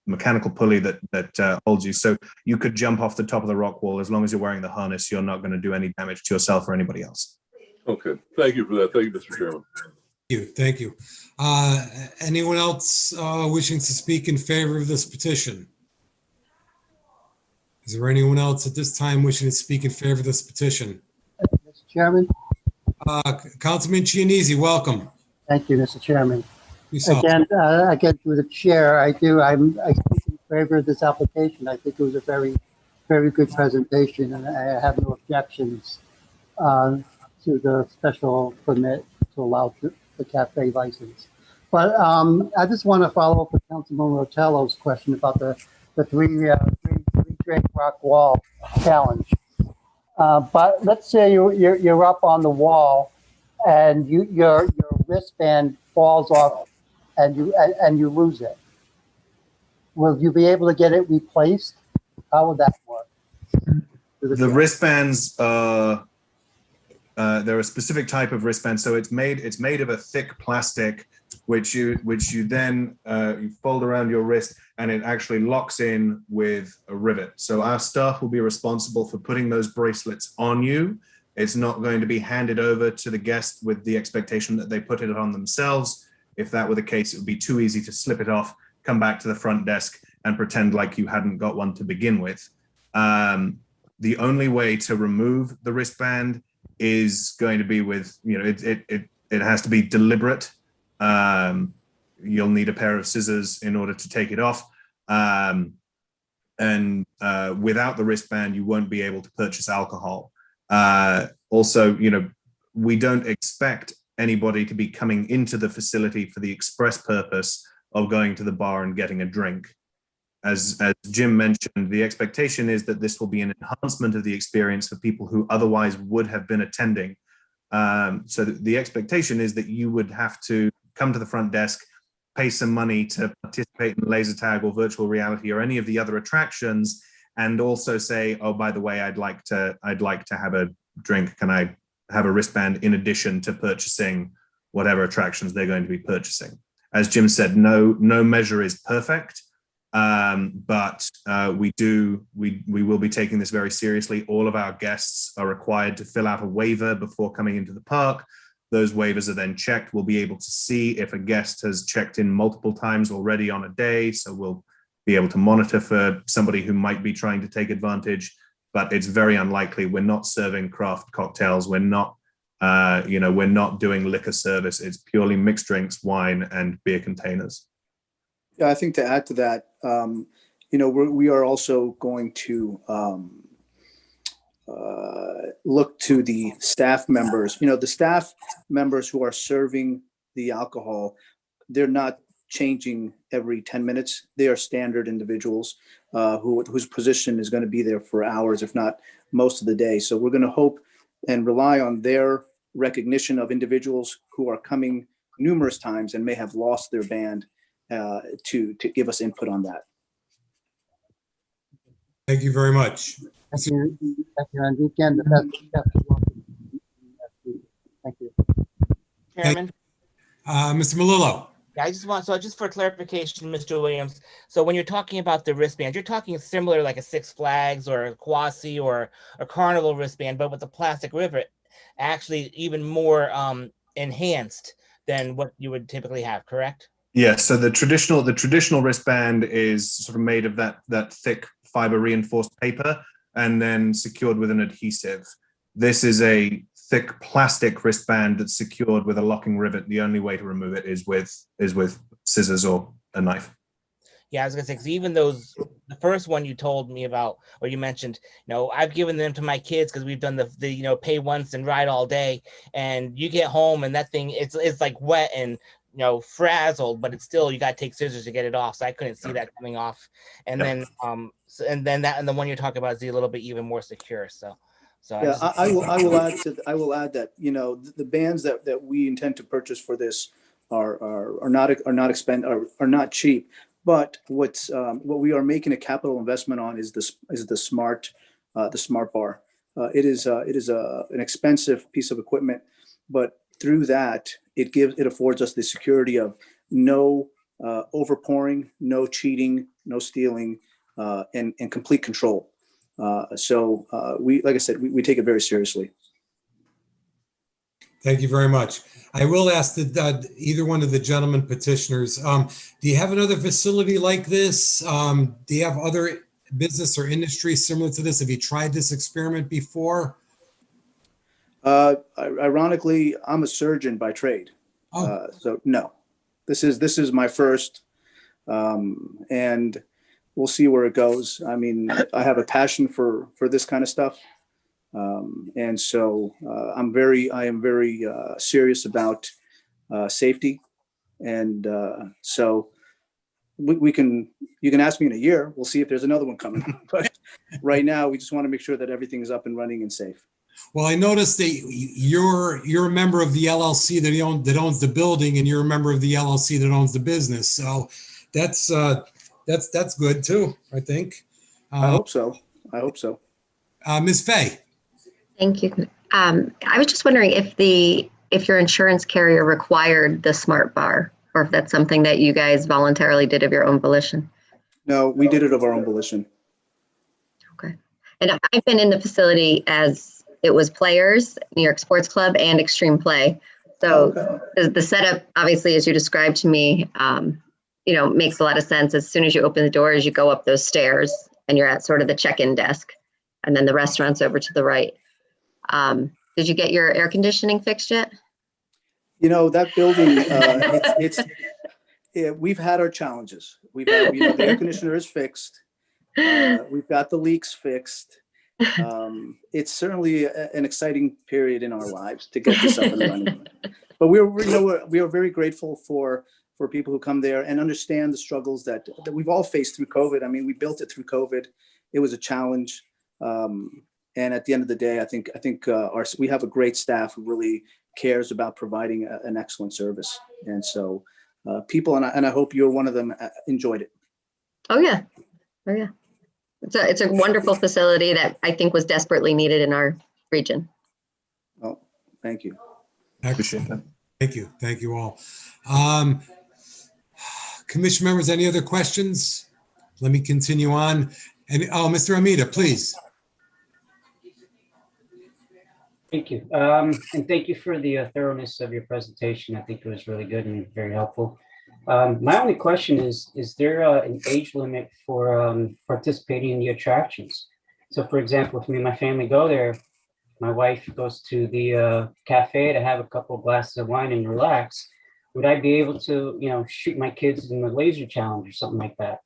mechanical pulley that holds you. So you could jump off the top of the rock wall. As long as you're wearing the harness, you're not going to do any damage to yourself or anybody else. Okay, thank you for that. Thank you, Mr. Chairman. Thank you. Anyone else wishing to speak in favor of this petition? Is there anyone else at this time wishing to speak in favor of this petition? Mr. Chairman. Councilman Chianese, welcome. Thank you, Mr. Chairman. Yourself. Again, through the chair, I speak in favor of this application. I think it was a very, very good presentation, and I have no objections to the special permit to allow the cafe license. But I just want to follow up with Councilman Rotello's question about the three drink rock wall challenge. But let's say you're up on the wall and your wristband falls off and you lose it. Will you be able to get it replaced? How would that work? The wristbands are they're a specific type of wristband. So it's made of a thick plastic, which you then you fold around your wrist, and it actually locks in with a rivet. So our staff will be responsible for putting those bracelets on you. It's not going to be handed over to the guest with the expectation that they put it on themselves. If that were the case, it would be too easy to slip it off, come back to the front desk and pretend like you hadn't got one to begin with. The only way to remove the wristband is going to be with, it has to be deliberate. You'll need a pair of scissors in order to take it off. And without the wristband, you won't be able to purchase alcohol. Also, we don't expect anybody to be coming into the facility for the express purpose of going to the bar and getting a drink. As Jim mentioned, the expectation is that this will be an enhancement of the experience for people who otherwise would have been attending. So the expectation is that you would have to come to the front desk, pay some money to participate in laser tag or virtual reality or any of the other attractions, and also say, oh, by the way, I'd like to have a drink. Can I have a wristband in addition to purchasing whatever attractions they're going to be purchasing? As Jim said, no measure is perfect. But we will be taking this very seriously. All of our guests are required to fill out a waiver before coming into the park. Those waivers are then checked. We'll be able to see if a guest has checked in multiple times already on a day. So we'll be able to monitor for somebody who might be trying to take advantage. but it's very unlikely. We're not serving craft cocktails. We're not, we're not doing liquor service. It's purely mixed drinks, wine, and beer containers. Yeah, I think to add to that, we are also going to look to the staff members. The staff members who are serving the alcohol, they're not changing every 10 minutes. They are standard individuals whose position is going to be there for hours, if not most of the day. So we're going to hope and rely on their recognition of individuals who are coming numerous times and may have lost their band to give us input on that. Thank you very much. Thank you, Enrique, and the best of luck. Thank you. Chairman, Mr. Melillo. I just want, so just for clarification, Mr. Williams, so when you're talking about the wristband, you're talking similar like a Six Flags or a Quasi or a Carnival wristband, but with the plastic rivet, actually even more enhanced than what you would typically have, correct? Yeah, so the traditional wristband is sort of made of that thick fiber reinforced paper and then secured with an adhesive. This is a thick plastic wristband that's secured with a locking rivet. The only way to remove it is with scissors or a knife. Yeah, I was gonna say, because even those, the first one you told me about, or you mentioned, I've given them to my kids because we've done the pay once and ride all day, and you get home and that thing, it's like wet and frazzled, but it's still, you got to take scissors to get it off. So I couldn't see that coming off. And then and the one you're talking about is a little bit even more secure. So Yeah, I will add that the bands that we intend to purchase for this are not cheap. But what we are making a capital investment on is the smart bar. It is an expensive piece of equipment, but through that it affords us the security of no overpouring, no cheating, no stealing, and complete control. So like I said, we take it very seriously. Thank you very much. I will ask either one of the gentlemen petitioners, do you have another facility like this? Do you have other business or industry similar to this? Have you tried this experiment before? Ironically, I'm a surgeon by trade. So no, this is my first, and we'll see where it goes. I mean, I have a passion for this kind of stuff. And so I am very serious about safety. And so you can ask me in a year, we'll see if there's another one coming. But right now, we just want to make sure that everything is up and running and safe. Well, I noticed that you're a member of the LLC that owns the building, and you're a member of the LLC that owns the business. So that's good too, I think. I hope so. Ms. Fay. Thank you. I was just wondering if your insurance carrier required the smart bar, or if that's something that you guys voluntarily did of your own volition. No, we did it of our own volition. Okay. And I've been in the facility as it was Players, New York Sports Club, and Extreme Play. So the setup, obviously, as you described to me, makes a lot of sense. As soon as you open the doors, you go up those stairs and you're at sort of the check-in desk, and then the restaurant's over to the right. Did you get your air conditioning fixed yet? That building, we've had our challenges. We've had, the air conditioner is fixed. We've got the leaks fixed. It's certainly an exciting period in our lives to get this up and running. But we are very grateful for people who come there and understand the struggles that we've all faced through COVID. I mean, we built it through COVID. It was a challenge. And at the end of the day, I think we have a great staff who really cares about providing an excellent service. And so people, and I hope you're one of them, enjoyed it. Oh yeah. It's a wonderful facility that I think was desperately needed in our region. Oh, thank you. I appreciate that. Thank you all. Commission members, any other questions? Let me continue on. And Mr. Amita, please. Thank you. And thank you for the thoroughness of your presentation. I think it was really good and very helpful. My only question is there an age limit for participating in the attractions? So for example, if me and my family go there, my wife goes to the cafe to have a couple of glasses of wine and relax. Would I be able to, shoot my kids in the laser challenge or something like that?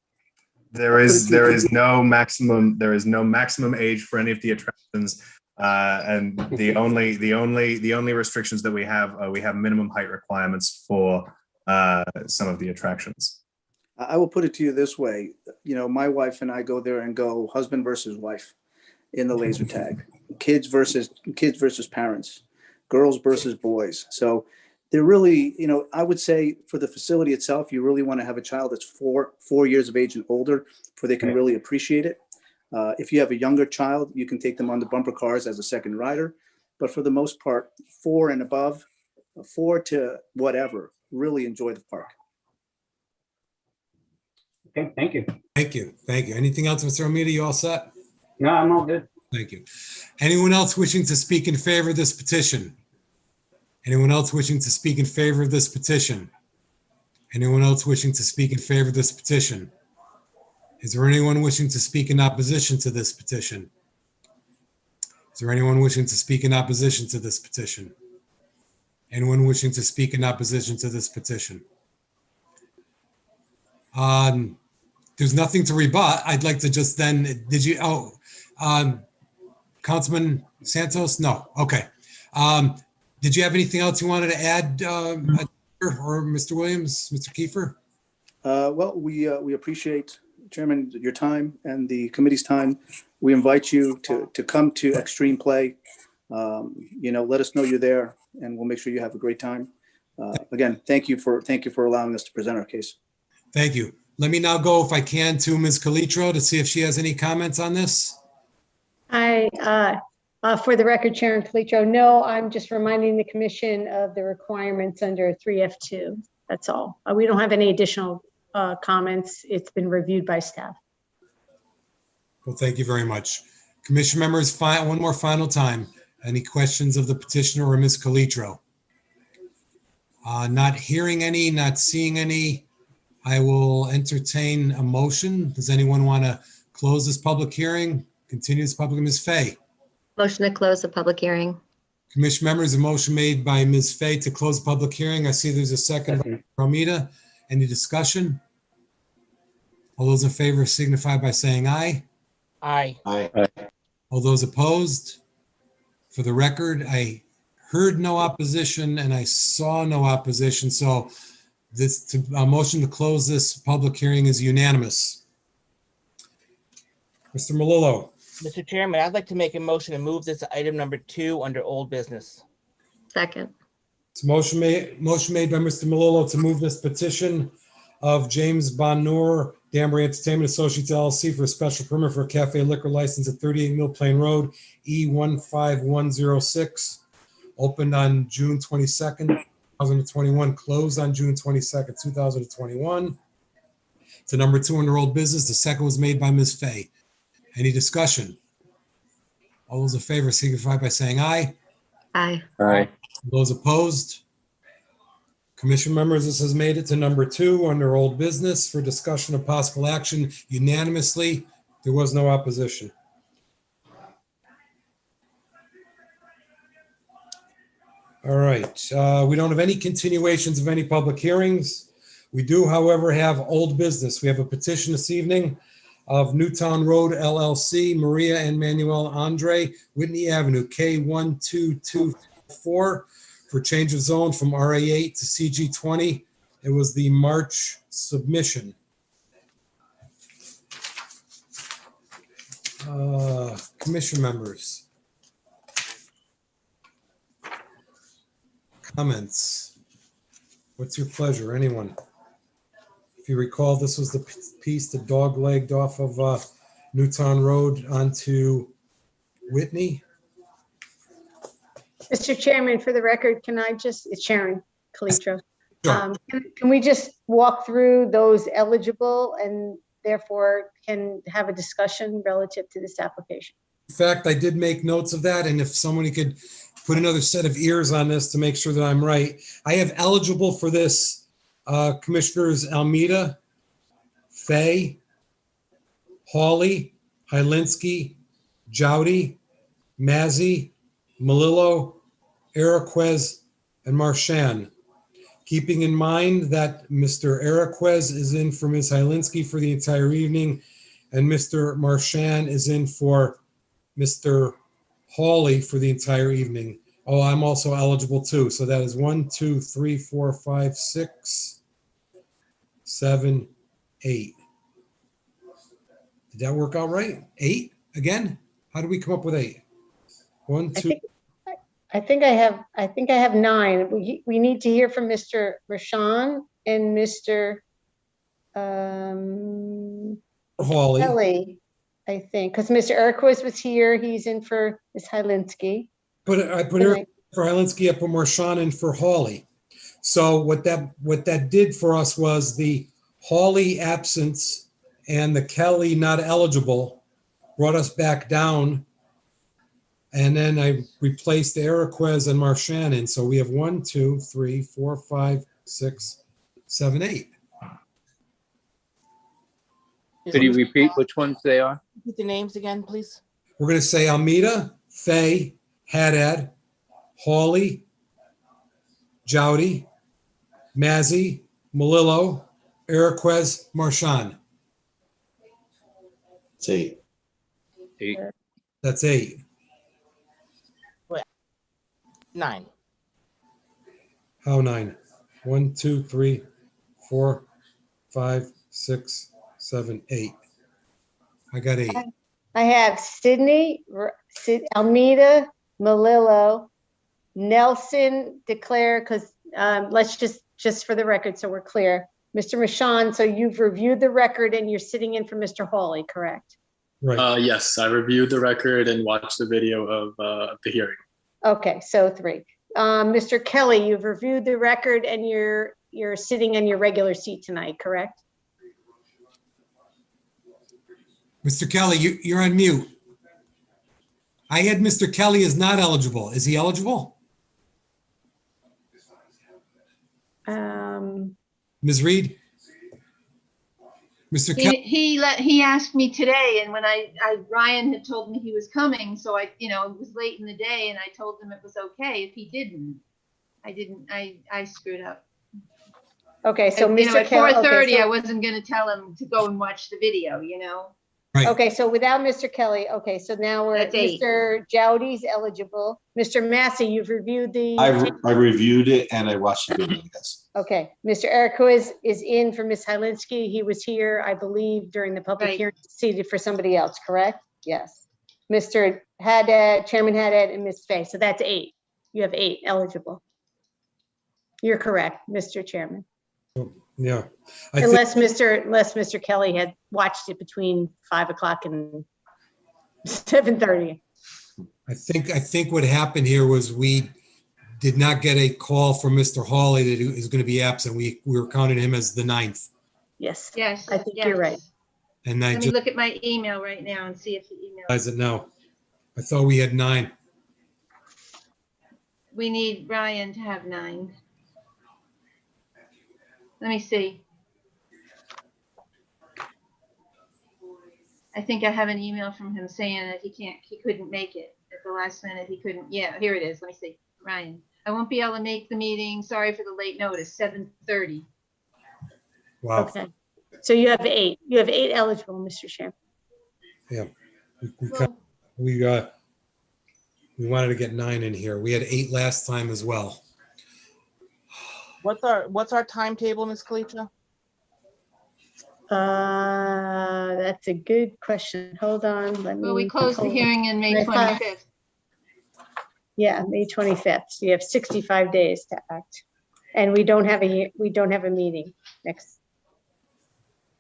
There is no maximum age for any of the attractions, and the only restrictions that we have minimum height requirements for some of the attractions. I will put it to you this way. My wife and I go there and go husband versus wife in the laser tag, kids versus parents, girls versus boys. So they're really, I would say for the facility itself, you really want to have a child that's four years of age and older before they can really appreciate it. If you have a younger child, you can take them on the bumper cars as a second rider. But for the most part, 4 and above, 4 to whatever, really enjoy the park. Okay, thank you. Thank you. Thank you. Anything else, Mr. Almeida? You all set? No, I'm all good. Thank you. Anyone else wishing to speak in favor of this petition? Anyone else wishing to speak in favor of this petition? Anyone else wishing to speak in favor of this petition? Is there anyone wishing to speak in opposition to this petition? Is there anyone wishing to speak in opposition to this petition? Anyone wishing to speak in opposition to this petition? There's nothing to rebut. I'd like to just then, Councilman Santos? No, okay. Did you have anything else you wanted to add, or Mr. Williams, Mr. Kiefer? Well, we appreciate, Chairman, your time and the committee's time. We invite you to come to Extreme Play. Let us know you're there, and we'll make sure you have a great time. Again, thank you for allowing us to present our case. Thank you. Let me now go, if I can, to Ms. Calitro to see if she has any comments on this. For the record, Chairman Calitro, no, I'm just reminding the commission of the requirements under 3F2. That's all. We don't have any additional comments. It's been reviewed by staff. Well, thank you very much. Commission members, one more final time. Any questions of the petitioner or Ms. Calitro? Not hearing any, not seeing any. I will entertain a motion. Does anyone want to close this public hearing? Continue this public, Ms. Fay. Motion to close the public hearing. Commission members, a motion made by Ms. Fay to close the public hearing. I see there's a second by Romita. Any discussion? All those in favor signify by saying aye. Aye. All those opposed? For the record, I heard no opposition and I saw no opposition. So a motion to close this public hearing is unanimous. Mr. Malillo. Mr. Chairman, I'd like to make a motion to move this to item number 2 under old business. Second. It's motion made by Mr. Malillo to move this petition of James Bonnour, Danbury Entertainment Associates LLC for a special permit for a cafe liquor license at 38 Mill Plain Road, E15106, opened on June 22nd, 2021, closed on June 22nd, 2021. To number 2 under old business. The second was made by Ms. Fay. Any discussion? All those in favor signify by saying aye. Aye. Those opposed? Commission members, this has made it to number 2 under old business for discussion of possible action unanimously. There was no opposition. All right. We don't have any continuations of any public hearings. We do, however, have old business. We have a petition this evening of Newtown Road LLC, Maria and Manuel Andre, Whitney Avenue, K12244, for change of zone from RA8 to CG20. It was the March submission. Commission members. Comments? What's your pleasure? Anyone? If you recall, this was the piece that dog-legged off of Newtown Road onto Whitney. Mr. Chairman, for the record, can I just, it's Sharon Calitro. Sure. Can we just walk through those eligible and therefore can have a discussion relative to this application? In fact, I did make notes of that, and if somebody could put another set of ears on this to make sure that I'm right. I have eligible for this Commissioners Almeida, Fay, Hawley, Hylinski, Jowdy, Mazzy, Malillo, Araquez, and Marchand. Keeping in mind that Mr. Araquez is in for Ms. Hylinski for the entire evening, and Mr. Marchand is in for Mr. Hawley for the entire evening. Oh, I'm also eligible too. So that is 1, 2, 3, 4, 5, 6, 7, 8. Did that work out right? 8 again? How did we come up with 8? 1, 2. I think I have 9. We need to hear from Mr. Rashawn and Mr. Hawley. Kelly, I think, because Mr. Erquist was here. He's in for Ms. Hylinski. I put her for Hylinski, I put Marchand in for Hawley. So what that did for us was the Hawley absence and the Kelly not eligible brought us back down. And then I replaced Araquez and Marchand in. So we have 1, 2, 3, 4, 5, 6, 7, 8. Could you repeat which ones they are? Repeat the names again, please. We're going to say Almeida, Fay, Haddad, Hawley, Jowdy, Mazzy, Malillo, Araquez, Marchand. It's 8. 8. That's 8. 9. How 9? 1, 2, 3, 4, 5, 6, 7, 8. I got 8. I have Sydney, Almeida, Malillo, Nelson, declare, because let's just for the record, so we're clear. Mr. Marchand, so you've reviewed the record and you're sitting in for Mr. Hawley, correct? Right. Yes, I reviewed the record and watched the video of the hearing. Okay, so 3. Mr. Kelly, you've reviewed the record and you're sitting in your regular seat tonight, correct? Mr. Kelly, you're on mute. I had Mr. Kelly is not eligible. Is he eligible? Ms. Reed? Mr. Kelly? He asked me today, and when Ryan had told me he was coming, so it was late in the day, and I told him it was okay if he didn't. I screwed up. Okay, so Mr. At Kelly, 4:30, I wasn't going to tell him to go and watch the video, Right. Okay, so without Mr. Kelly, okay, so now we're at That's 8. Mr. Jowdy's eligible. Mr. Massey, you've reviewed the. I reviewed it and I watched the video, yes. Okay, Mr. Erquist is in for Ms. Hylinski. He was here, I believe, during the public Right. hearing, seated for somebody else, correct? Yes. Mr. Haddad, Chairman Haddad, and Ms. Fay. So that's 8. You have 8 eligible. You're correct, Mr. Chairman. Yeah. I think, Unless Mr. Kelly had watched it between 5 o'clock and 7:30. I think what happened here was we did not get a call from Mr. Hawley that he was going to be absent. We were counting him as the 9th. Yes, Yes. I think you're right. And I Let me just look at my email right now and see if the email. realized it now. I thought we had 9. We need Ryan to have 9. Let me see. I think I have an email from him saying that he couldn't make it at the last minute. He couldn't. Yeah, here it is. Let me see. Ryan, I won't be able to make the meeting. Sorry for the late notice. 7:30. Wow. Okay, so you have 8. You have 8 eligible, Mr. Chairman. Yeah. Well, We wanted to get 9 in here. We had 8 last time as well. What's our timetable, Ms. Kalicha? That's a good question. Hold on, let me. well, we closed the pull- hearing on May 25th. Yeah, May 25th. So you have 65 days to act. And we don't have a meeting next.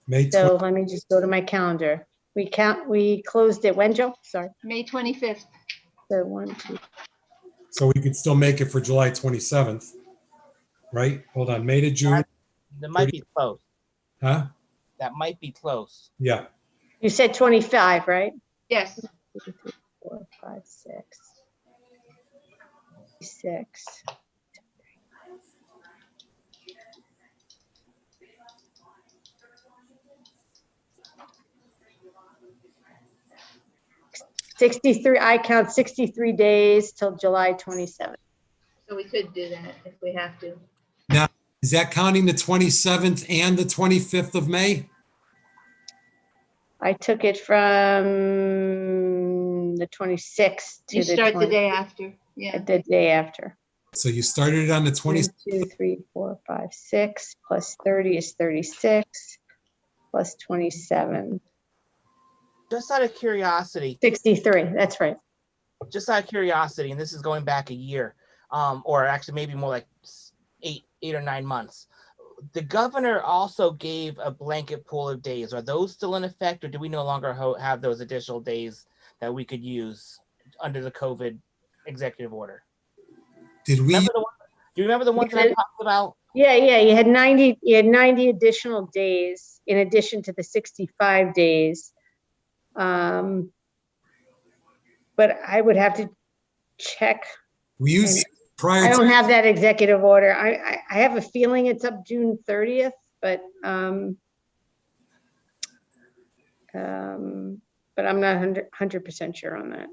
May So let me just go to my calendar. We closed it when, Joe? Sorry. May 25th. So 1, 2. So we could still make it for July 27th, right? Hold on, May to June, That might be close. huh? That might be close. Yeah. You said 25, right? Yes. 2, 3, 4, 5, 6. 6. 63, I count 63 days till July 27th. So we could do that if we have to. Now, is that counting the 27th and the 25th of May? I took it from the 26th to You the start the 20th, day after, yeah. the day after. So you started it on the 1, 26th. 2, 3, 4, 5, 6, plus 30 is 36, plus 27, Just out of curiosity, 63, that's right. just out of curiosity, and this is going back a year, or actually maybe more like 8 or 9 months. The governor also gave a blanket pool of days. Are those still in effect, or do we no longer have those additional days that we could use under the COVID executive order? Did we? Do you remember the ones that I talked about? Yeah, you had 90 additional days in addition to the 65 days. But I would have to check. We used prior I to, don't have that executive order. I have a feeling it's up June 30th, but I'm not 100% sure on that.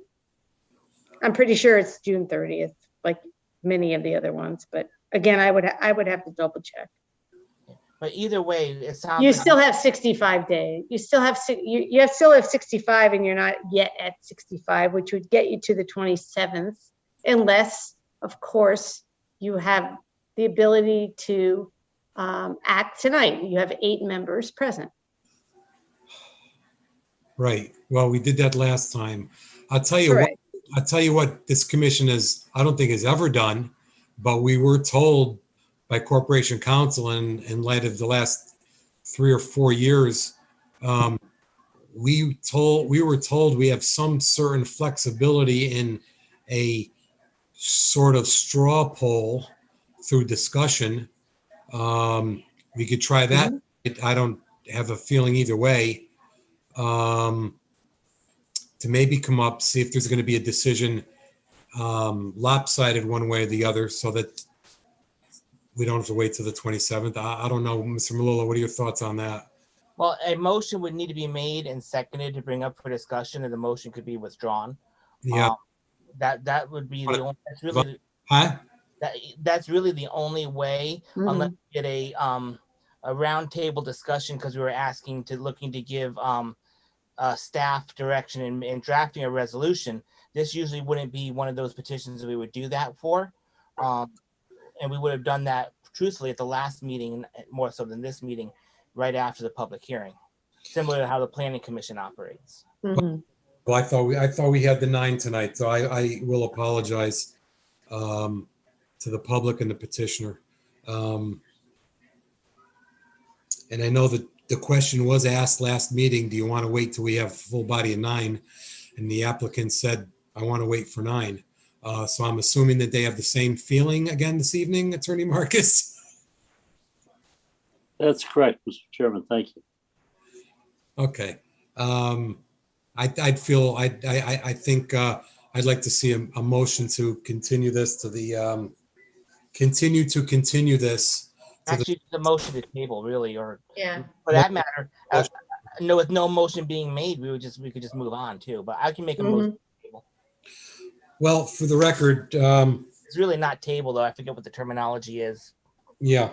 I'm pretty sure it's June 30th, like many of the other ones, but again, I would have to double check. But either way, it sounds You like still have 65 days. You still have still have 65, and you're not yet at 65, which would get you to the 27th, unless, of course, you have the ability to act tonight. You have 8 members present. right. Well, we did that last time. I'll tell you Correct. I'll tell you what this commission I don't think has ever done, but we were told by Corporation Counsel in light of the last 3 or 4 years, we were told we have some certain flexibility in a sort of straw poll through discussion. We could try that. I don't have a feeling either way. To maybe come up, see if there's going to be a decision lopsided one way or the other, so that we don't have to wait till the 27th. I don't know, Mr. Malolo, what are your thoughts on that? well, a motion would need to be made and seconded to bring up for discussion, and the motion could be withdrawn. Yeah. That would be the only. Huh? That's really the only way, unless we get a roundtable discussion, because we were looking to give staff direction in drafting a resolution. This usually wouldn't be one of those petitions that we would do that for. And we would have done that truthfully at the last meeting, more so than this meeting, right after the public hearing, similar to how the Planning Commission operates. Mm-hmm. Well, I thought we had the 9 tonight, so I will apologize to the public and the petitioner. And I know that the question was asked last meeting, do you want to wait till we have a full body of 9? And the applicant said, I want to wait for 9. So I'm assuming that they have the same feeling again this evening, Attorney Marcus? That's correct, Mr. Chairman. Thank you. Okay. I think I'd like to see a motion to continue this to the, continue this. Actually, the motion to table, really, or Yeah. for that matter, no, with no motion being made, we could just move on too. But I can make a motion to table. Well, for the record, It's really not table, though. I forget what the terminology is. yeah,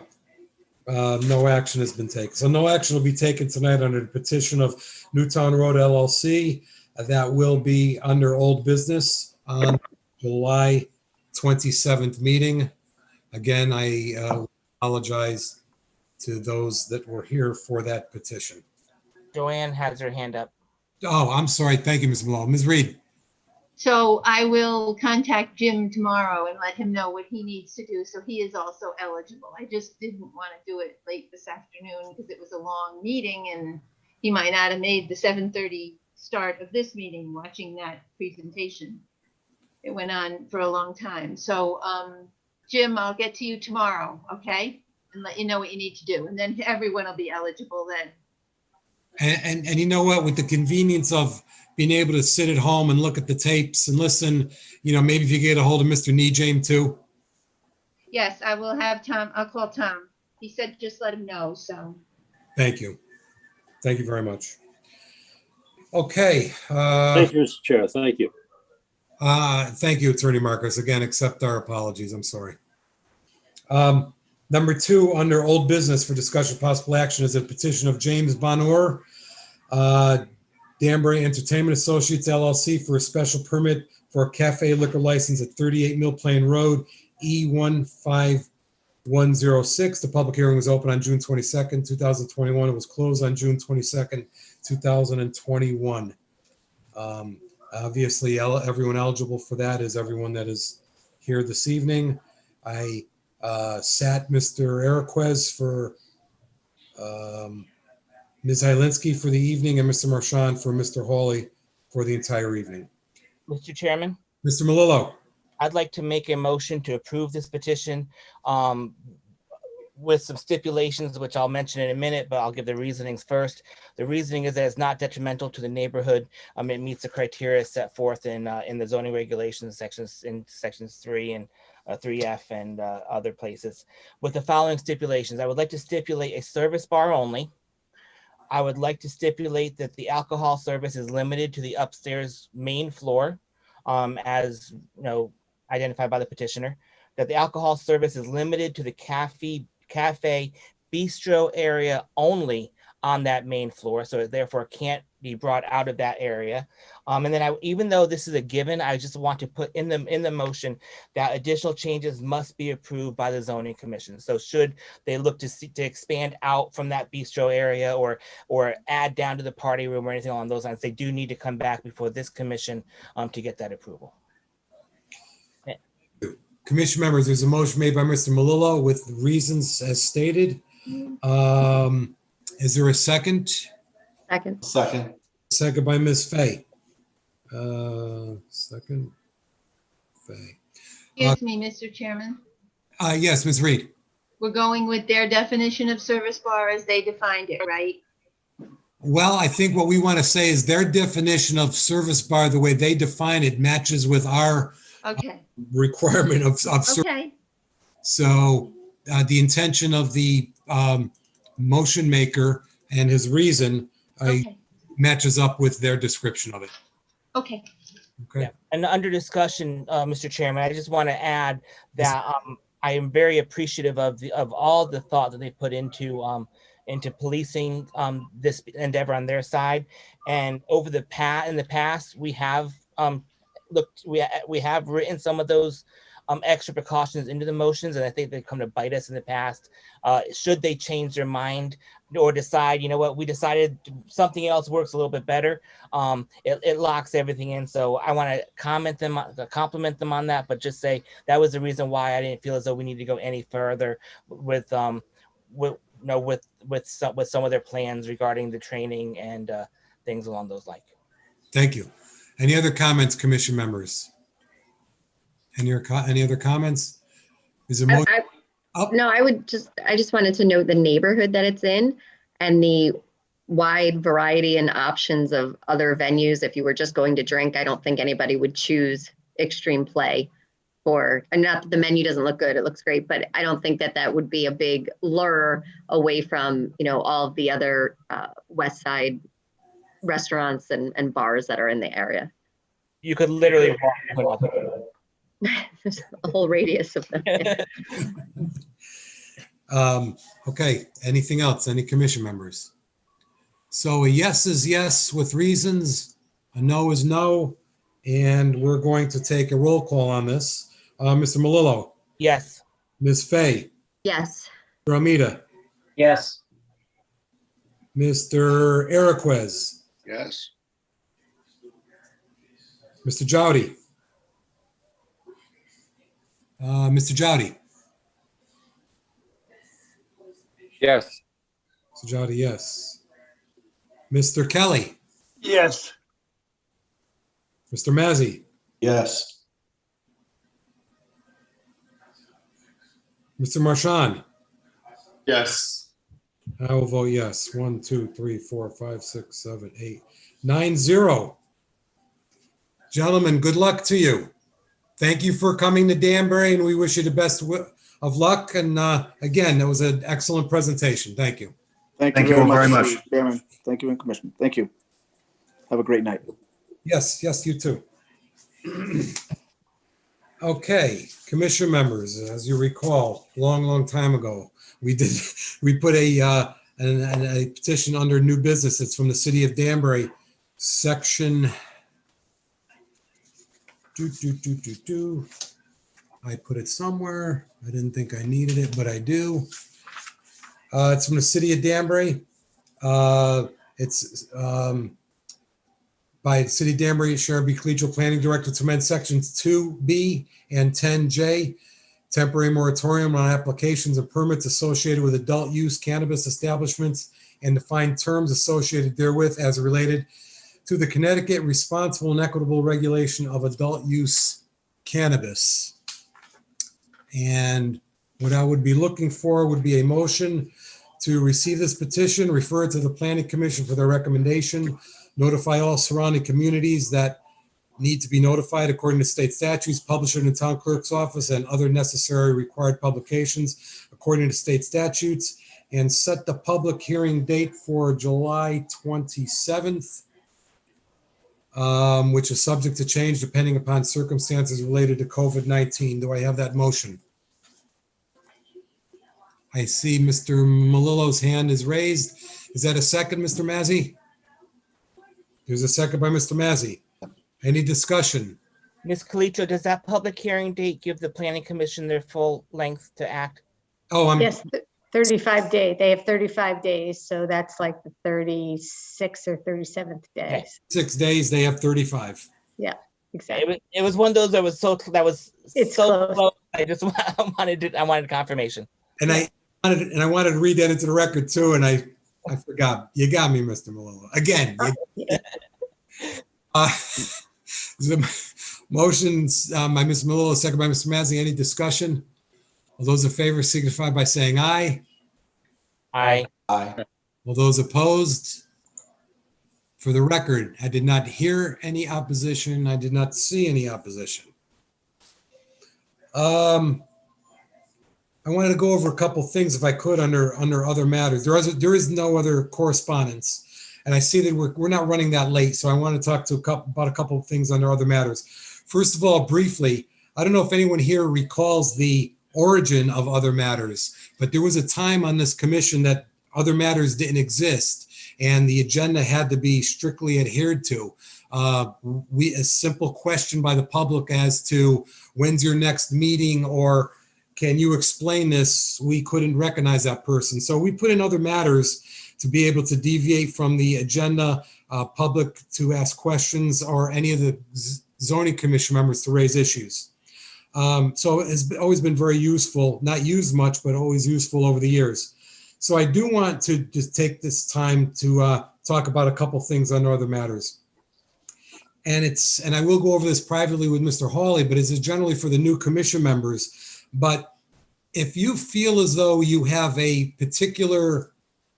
no action has been taken. So no action will be taken tonight under the petition of Newtown Road LLC. That will be under old business on July 27th meeting. Again, I apologize to those that were here for that petition. Joanne has her hand up. Oh, I'm sorry. Thank you, Ms. Malone. Ms. Reed. So I will contact Jim tomorrow and let him know what he needs to do, so he is also eligible. I just didn't want to do it late this afternoon because it was a long meeting and he might not have made the 7:30 start of this meeting watching that presentation. It went on for a long time. So Jim, I'll get to you tomorrow, okay? And let you know what you need to do. And then everyone will be eligible then. And you know what, with the convenience of being able to sit at home and look at the tapes and listen, maybe if you get a hold of Mr. Nejame too. Yes, I will have Tom. I'll call Tom. He said just let him know, so. Thank you. Thank you very much. Okay. Thank you, Mr. Chair. Thank you. Thank you, Attorney Marcus. Again, accept our apologies. I'm sorry. Number 2, under old business for discussion possible action is a petition of James Bonor, Danbury Entertainment Associates LLC for a special permit for a cafe liquor license at 38 Mill Plain Road, E15106. The public hearing was open on June 22nd, 2021. It was closed on June 22nd, 2021. Obviously, everyone eligible for that is everyone that is here this evening. I sat Mr. Eriquez for Ms. Hylinski for the evening and Mr. Marchand for Mr. Hawley for the entire evening. Mr. Chairman, Mr. Melillo, I'd like to make a motion to approve this petition with some stipulations, which I'll mention in a minute, but I'll give the reasonings first. The reasoning is that it's not detrimental to the neighborhood. It meets the criteria set forth in the zoning regulations sections 3 and 3F and other places. With the following stipulations, I would like to stipulate a service bar only. I would like to stipulate that the alcohol service is limited to the upstairs main floor, as identified by the petitioner. That the alcohol service is limited to the cafe bistro area only on that main floor, so it therefore can't be brought out of that area. And then even though this is a given, I just want to put in the motion that additional changes must be approved by the zoning commission. So should they look to expand out from that bistro area or add down to the party room or anything along those lines, they do need to come back before this commission to get that approval. commission members, there's a motion made by Mr. Melillo with reasons as stated. Is there a second? Second. Second by Ms. Fay. Second, Fay. Excuse me, Mr. Chairman. Yes, Ms. Reed. We're going with their definition of service bar as they defined it, right? Well, I think what we want to say is their definition of service bar, the way they define it, matches with our requirement of service. Okay. So the intention of the motion maker and his reason matches up with their description of it. Okay. Okay. Yeah. And under discussion, Mr. Chairman, I just want to add that I am very appreciative of all the thought that they put into policing this endeavor on their side. And in the past, we have we have written some of those extra precautions into the motions, and I think they've come to bite us in the past. Should they change their mind or decide, you know what, we decided something else works a little bit better, it locks everything in. So I want to compliment them on that, but just say that was the reason why I didn't feel as though we need to go any further with some of their plans regarding the training and things along those lines. Thank you. Any other comments, commission members? Any other comments? Is there more? No, I just wanted to note the neighborhood that it's in and the wide variety and options of other venues. If you were just going to drink, I don't think anybody would choose Extreme Play and not that the menu doesn't look good, it looks great, but I don't think that would be a big lure away from, all of the other West Side restaurants and bars that are in the area. You could literally walk. There's a whole radius of them. Okay, anything else? Any commission members? So a yes is yes with reasons, a no is no, and we're going to take a roll call on this. Mr. Melillo? Yes. Ms. Fay? Yes. Mr. Amita? Yes. Mr. Eriquez? Yes. Mr. Jowdy? Mr. Jowdy? Yes. Mr. Jowdy, yes. Mr. Kelly? Yes. Mr. Mazzi? Yes. Mr. Marchand? Yes. I will vote yes. 1, 2, 3, 4, 5, 6, 7, 8, 9, 0. Gentlemen, good luck to you. Thank you for coming to Danbury, and we wish you the best of luck. And again, that was an excellent presentation. Thank you. Thank you very much. Chairman. Thank you, and Commissioner. Thank you. Have a great night. Yes, yes, you too. Okay, commission members, as you recall, long time ago, we put a petition under new business. It's from the city of Danbury, section I put it somewhere. I didn't think I needed it, but I do. It's from the city of Danbury. It's by City of Danbury, Sharon B. Collegial Planning Director to amend sections 2B and 10J, temporary moratorium on applications and permits associated with adult use cannabis establishments and define terms associated therewith as related to the Connecticut responsible and equitable regulation of adult use cannabis. And what I would be looking for would be a motion to receive this petition, refer it to the Planning Commission for their recommendation, notify all surrounding communities that need to be notified according to state statutes, publish it in the town clerk's office and other necessary required publications according to state statutes, and set the public hearing date for July 27th, which is subject to change depending upon circumstances related to COVID-19. Do I have that motion? I see Mr. Malillo's hand is raised. Is that a second, Mr. Mazzi? There's a second by Mr. Mazzi. Any discussion? Ms. Calitro, does that public hearing date give the planning commission their full length to act? Oh, Yes, 35 days. They have 35 days. So that's like the 36th or 37th day. Okay. 6 days, they have 35. Yeah, exactly. It was one of those that was It's so close. close. I wanted confirmation. And I wanted to read that into the record too, and I forgot. You got me, Mr. Malillo. Again. The motions by Ms. Malillo, second by Mr. Mazzi. Any discussion? All those in favor signify by saying aye. Aye. Aye. All those opposed? For the record, I did not hear any opposition. I did not see any opposition. I wanted to go over a couple things, if I could, under other matters. There is no other correspondence, and I see that we're not running that late, so I want to talk about a couple of things under other matters. First of all, briefly, I don't know if anyone here recalls the origin of other matters, but there was a time on this commission that other matters didn't exist, and the agenda had to be strictly adhered to. A simple question by the public as to when's your next meeting, or can you explain this? We couldn't recognize that person. So we put in other matters to be able to deviate from the agenda, public to ask questions, or any of the zoning commission members to raise issues. So it's always been very useful, not used much, but always useful over the years. So I do want to just take this time to talk about a couple things under other matters. And I will go over this privately with Mr. Hawley, but this is generally for the new commission members. But if you feel as though you have a particular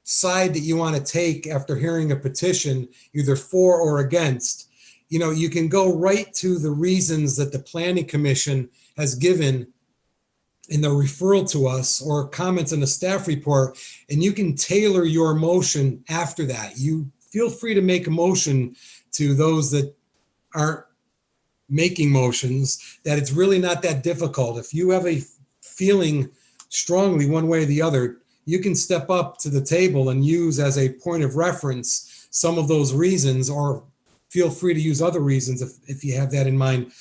side that you want to take after hearing a petition, either for or against, you can go right to the reasons that the Planning Commission has given in the referral to us or comments in the staff report, and you can tailor your motion after that. You feel free to make a motion to those that aren't making motions, that it's really not that difficult. If you have a feeling strongly one way or the other, you can step up to the table and use as a point of reference some of those reasons, or feel free to use other reasons if you have that in mind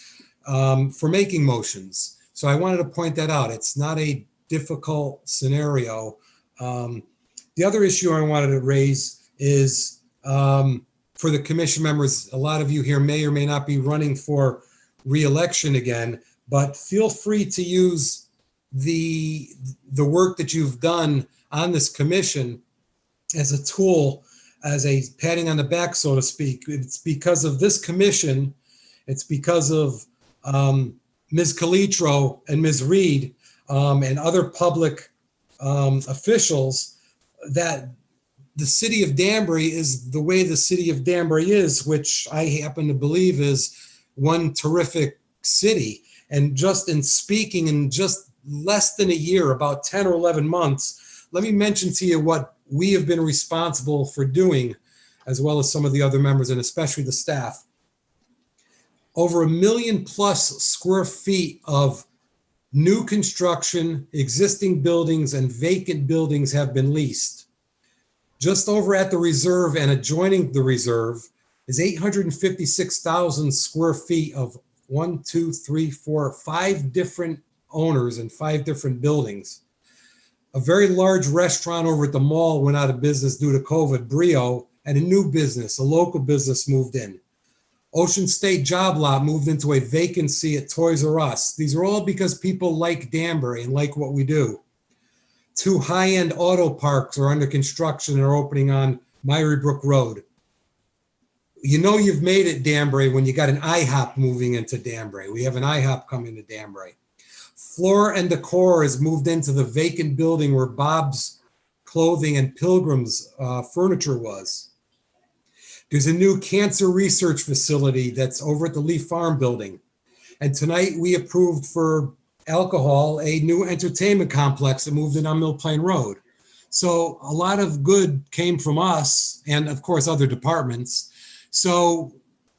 for making motions. So I wanted to point that out. It's not a difficult scenario. The other issue I wanted to raise is for the commission members, a lot of you here may or may not be running for re-election again, but feel free to use the work that you've done on this commission as a tool, as a patting on the back, so to speak. It's because of this commission, it's because of Ms. Calitro and Ms. Reed and other public officials that the city of Danbury is the way the city of Danbury is, which I happen to believe is one terrific city. And just in speaking in just less than a year, about 10 or 11 months, let me mention to you what we have been responsible for doing as well as some of the other members and especially the staff. Over 1 million plus square feet of new construction, existing buildings, and vacant buildings have been leased. Just over at the reserve and adjoining the reserve is 856,000 square feet of 5 different owners and 5 different buildings. A very large restaurant over at the mall went out of business due to COVID, Brio, and a new business, a local business, moved in. Ocean State Job Lot moved into a vacancy at Toys R Us. These are all because people like Danbury and like what we do. 2 high-end auto parks are under construction and are opening on Myrie Brook Road. You know you've made it, Danbury, when you got an IHOP moving into Danbury. We have an IHOP coming to Danbury. Floor and Decor has moved into the vacant building where Bob's Clothing and Pilgrim's furniture was. There's a new cancer research facility that's over at the Lee Farm building. And tonight we approved for alcohol a new entertainment complex that moved in on Mill Plain Road. So a lot of good came from us and of course other departments. So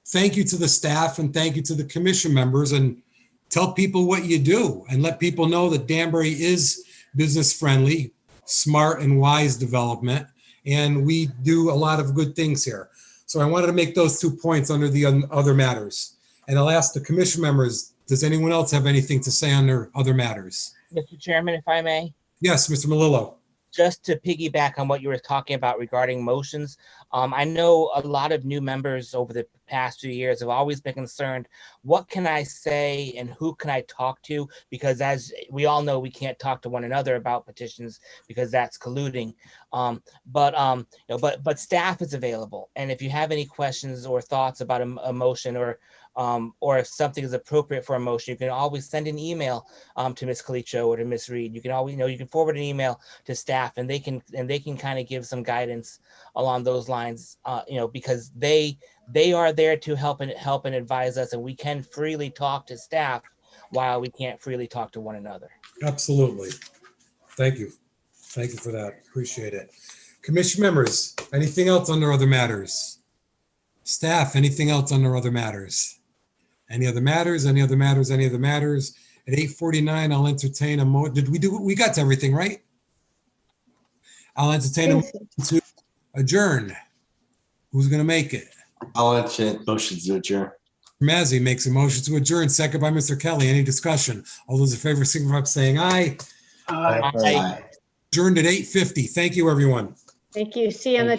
thank you to the staff and thank you to the commission members, and tell people what you do and let people know that Danbury is business friendly, smart and wise development. And we do a lot of good things here. So I wanted to make those 2 points under the other matters. And I'll ask the commission members, does anyone else have anything to say on their other matters? Mr. Chairman, if I may. Yes, Mr. Melillo. Just to piggyback on what you were talking about regarding motions, I know a lot of new members over the past few years have always been concerned, what can I say and who can I talk to? Because as we all know, we can't talk to one another about petitions because that's colluding. But staff is available. And if you have any questions or thoughts about a motion or if something is appropriate for a motion, you can always send an email to Ms. Calicio or to Ms. Reed. You can always, you can forward an email to staff and they can kind of give some guidance along those lines, because they are there to help and advise us, and we can freely talk to staff while we can't freely talk to one another. Absolutely. Thank you. Thank you for that. Appreciate it. Commission members, anything else under other matters? Staff, anything else under other matters? Any other matters? Any other matters? Any other matters? At 8:49, I'll entertain a we got to everything, right? I'll entertain a motion to adjourn. Who's going to make it? I'll entertain motion to adjourn. Mazzy makes a motion to adjourn, second by Mr. Kelly. Any discussion? All those in favor, signify by saying aye. Aye. Adjourned at 8:50. Thank you, everyone. Thank you. See you on the